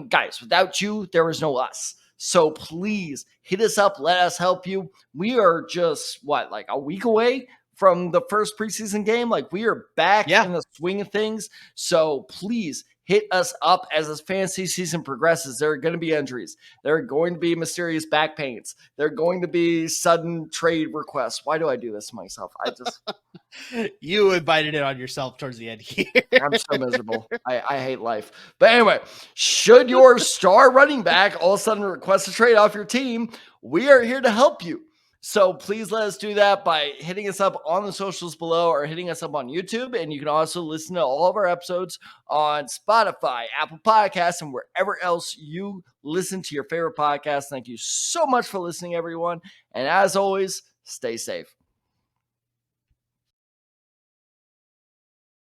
guys, without you, there is no us. So please hit us up. Let us help you. We are just, like a week away from the first preseason game. Like, we are back in the swing of things. So please hit us up as this fantasy season progresses. There are going to be injuries. There are going to be mysterious back pains. There are going to be sudden trade requests. Why do I do this to myself? You invited it on yourself towards the end here. I'm so miserable. I hate life. But anyway, should your star running back all of a sudden request a trade off your team, we are here to help you. So please let us do that by hitting us up on the socials below, or hitting us up on YouTube. And you can also listen to all of our episodes on Spotify, Apple Podcasts, and wherever else you listen to your favorite podcasts. Thank you so much for listening, everyone. And as always, stay safe.